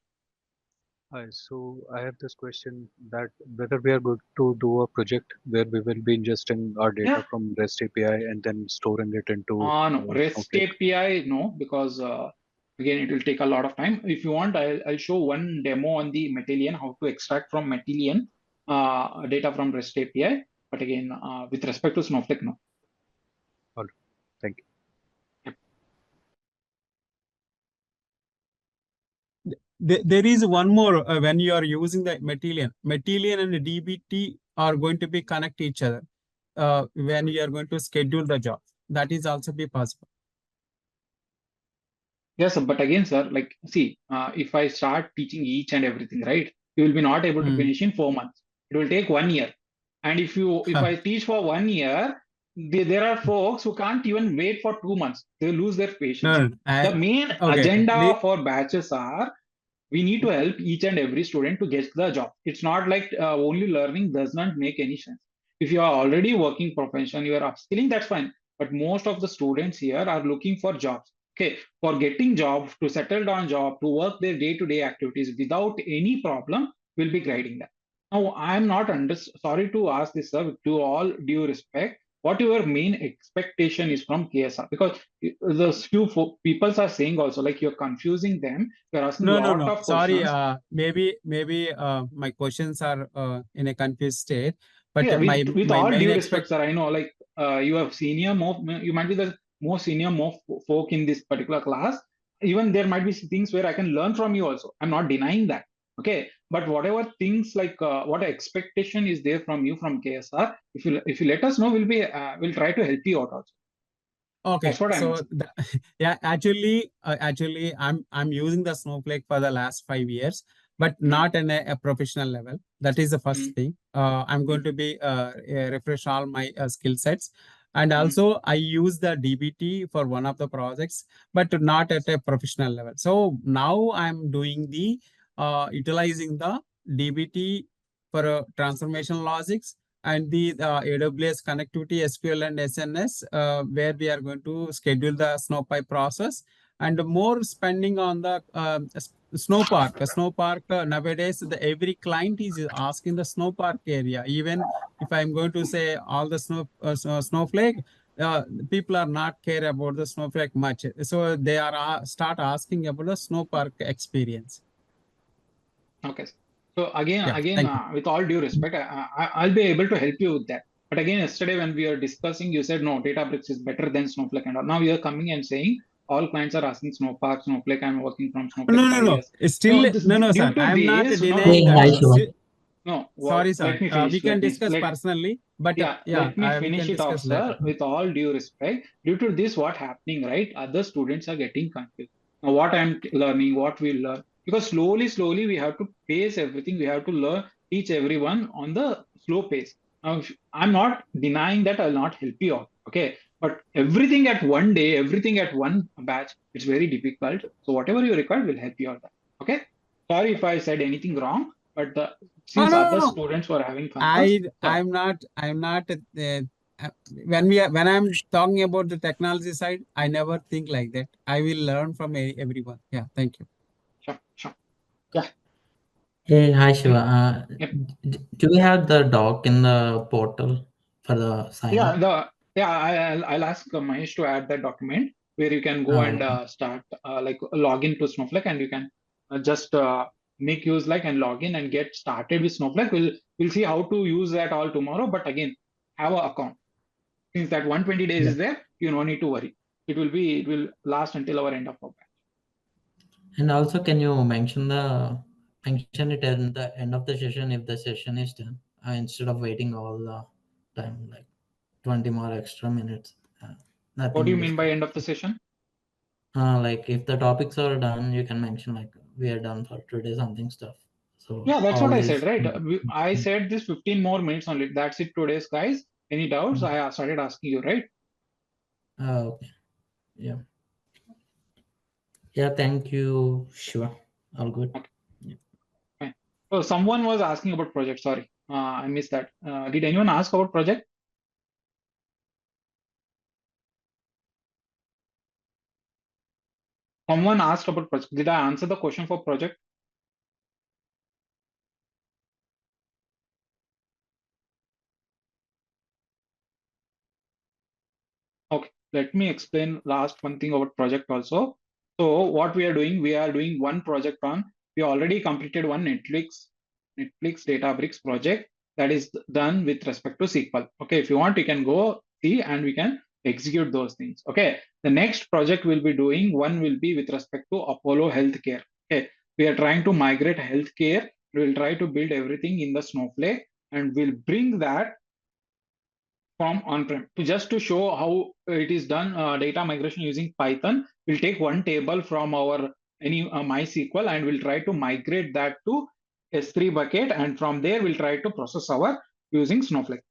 K: Hi. So I have this question that whether we are going to do a project where we will be ingesting our data from REST API and then storing it into
A: No, REST
K: Snowflake.
A: API, no, because again, it will take a lot of time. If you want, I'll show one demo on the Matillion, how to extract from Matillion data from REST API. But again, with respect to Snowflake, no.
K: All right. Thank you.
E: There is one more when you are using the Matillion and DBT are going to be connect each other when you are going to schedule the job. That is also be possible.
A: Yes, but again, sir, like, see, if I start teaching each and everything, right, you will be not able to finish in 4 months. It will take 1 year. And if I teach for 1 year, there are folks who can't even wait for 2 months. They lose their patience. The main agenda for batches are, we need to help each and every student to get the job. It's not like only learning does not make any sense. If you are already working profession, you are upskilling, that's fine. But most of the students here are looking for jobs. Okay, for getting job, to settle down job, to work their day-to-day activities without any problem, will be guiding them. Now, I'm not sorry to ask this, sir, to all due respect, what your main expectation is from KSR? Because the few people are saying also, like, you're confusing them. You're asking a lot of
E: Sorry,
A: questions.
E: maybe my questions are in a confused state. But
A: Yeah, with all
E: my main
A: due respect, sir, I know, like, you have senior, you might be the more senior, more folk in this particular class. Even there might be things where I can learn from you also. I'm not denying that. Okay, but whatever things like what expectation is there from you from KSR, if you let us know, we'll try to help you out also.
E: Okay,
A: That's what I'm
E: so
A: asking.
E: yeah, actually, I'm using the Snowflake for the last 5 years, but
A: Mm.
E: not in a professional level. That is the first thing. I'm going to be refresh all my skill sets, and also I use the DBT for one of the projects, but not at a professional level. So now I'm doing the utilizing the DBT for transformation logics and the AWS connectivity, SQL and SNS, where we are going to schedule the Snowpipe process and more spending on the Snowpark. Snowpark nowadays, every client is asking the Snowpark area. Even if I'm going to say all the Snowflake, people are not care about the Snowflake much. So they are start asking about the Snowpark experience.
A: Okay. So again,
E: Yeah,
A: with all due respect, I'll be able to help you with that. But again, yesterday when we were discussing, you said no, Databricks is better than Snowflake, and all. Now you're coming and saying all clients are asking Snowpark, Snowflake. I'm working from Snowflake
E: No,
A: 5 years.
E: It's
A: So
E: still,
A: this
E: no,
A: due
E: sir.
A: to
E: I'm not
A: this,
E: denying
J: Hey,
E: that.
J: hi,
A: no,
J: Shiva.
A: no.
E: Sorry, sir.
A: Let me finish.
E: We can discuss personally, but
A: Yeah,
E: yeah,
A: let me
E: we
A: finish
E: can
A: it off,
E: discuss later.
A: sir. With all due respect, due to this, what happening, right? Other students are getting confused. Now, what I'm learning, what we learn, because slowly, we have to pace everything. We have to learn, teach everyone on the slow pace. Now, I'm not denying that I'll not help you out, okay? But everything at one day, everything at one batch, it's very difficult. So whatever you require, will help you out. Okay? Sorry if I said anything wrong, but
E: Oh,
A: since other
E: no.
A: students were having concerns, so
E: I'm not. When I'm talking about the technology side, I never think like that. I will learn from everyone. Yeah, thank you.
A: sure. Yeah.
J: Hey, hi, Shiva.
A: Yep.
J: Do we have the doc in the portal for the sign
A: Yeah,
J: up?
A: I'll ask Mahesh to add that document where you can go
J: Oh,
A: and
J: okay.
A: start like log into Snowflake, and you can just make use like and log in and get started with Snowflake. We'll see how to use that all tomorrow. But again, have an account. Since that 120 days
J: Yeah.
A: is there, you no need to worry. It will last until our end of our batch.
J: And also, can you mention it at the end of the session if the session is done, instead of waiting all the time, like 20 more extra minutes.
A: What do
J: Nothing
A: you mean by
J: discussed.
A: end of the session?
J: Like if the topics are done, you can mention like we are done for today, something stuff. So
A: Yeah, that's what
J: all
A: I said,
J: these.
A: right? I said this 15 more minutes only. That's it today's, guys. Any doubts? I started asking you, right?
J: Okay. Yeah. Yeah. Thank you, Shiva. All good.
A: Okay,
J: Yeah.
A: fine. So someone was asking about project. Sorry, I missed that. Did anyone ask about project? Someone asked about project. Did I answer the question for project? Okay, let me explain last one thing about project also. So what we are doing one project on. We already completed one Netflix Databricks project that is done with respect to SQL. Okay, if you want, you can go see and we can execute those things. Okay, the next project we'll be doing one will be with respect to Apollo Healthcare. Okay, we are trying to migrate healthcare. We will try to build everything in the Snowflake and we'll bring that from on-prem to just to show how it is done data migration using Python. We'll take one table from our any MySQL and we'll try to migrate that to S3 bucket, and from there we'll try to process our using Snowflake.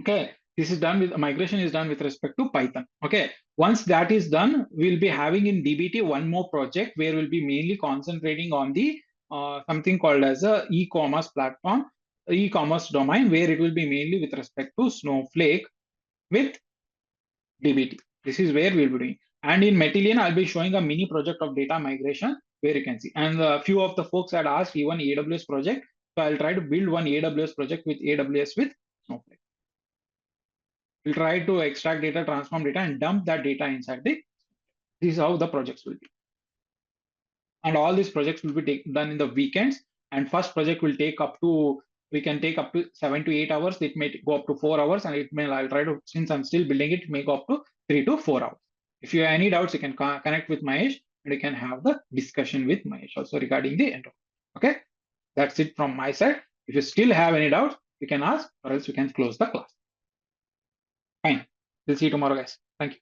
A: Okay, this is done with migration is done with respect to Python. Okay, once that is done, we'll be having in DBT one more project where we'll be mainly concentrating on the something called as a e-commerce platform, e-commerce domain, where it will be mainly with respect to Snowflake with DBT. This is where we'll be doing. And in Matillion, I'll be showing a mini project of data migration where you can see. And a few of the folks had asked even AWS project. So I'll try to build one AWS project with AWS with Snowflake. We'll try to extract data, transform data, and dump that data inside the. This is how the projects will be. And all these projects will be done in the weekends. And first project will take up to we can take up to 7 to 8 hours. It may go up to 4 hours, and it may I'll try to since I'm still building it, may go up to 3 to 4 hours. If you have any doubts, you can connect with Mahesh and you can have the discussion with Mahesh also regarding the end. Okay, that's it from my side. If you still have any doubts, you can ask, or else you can close the class. Fine. We'll see you tomorrow, guys. Thank you.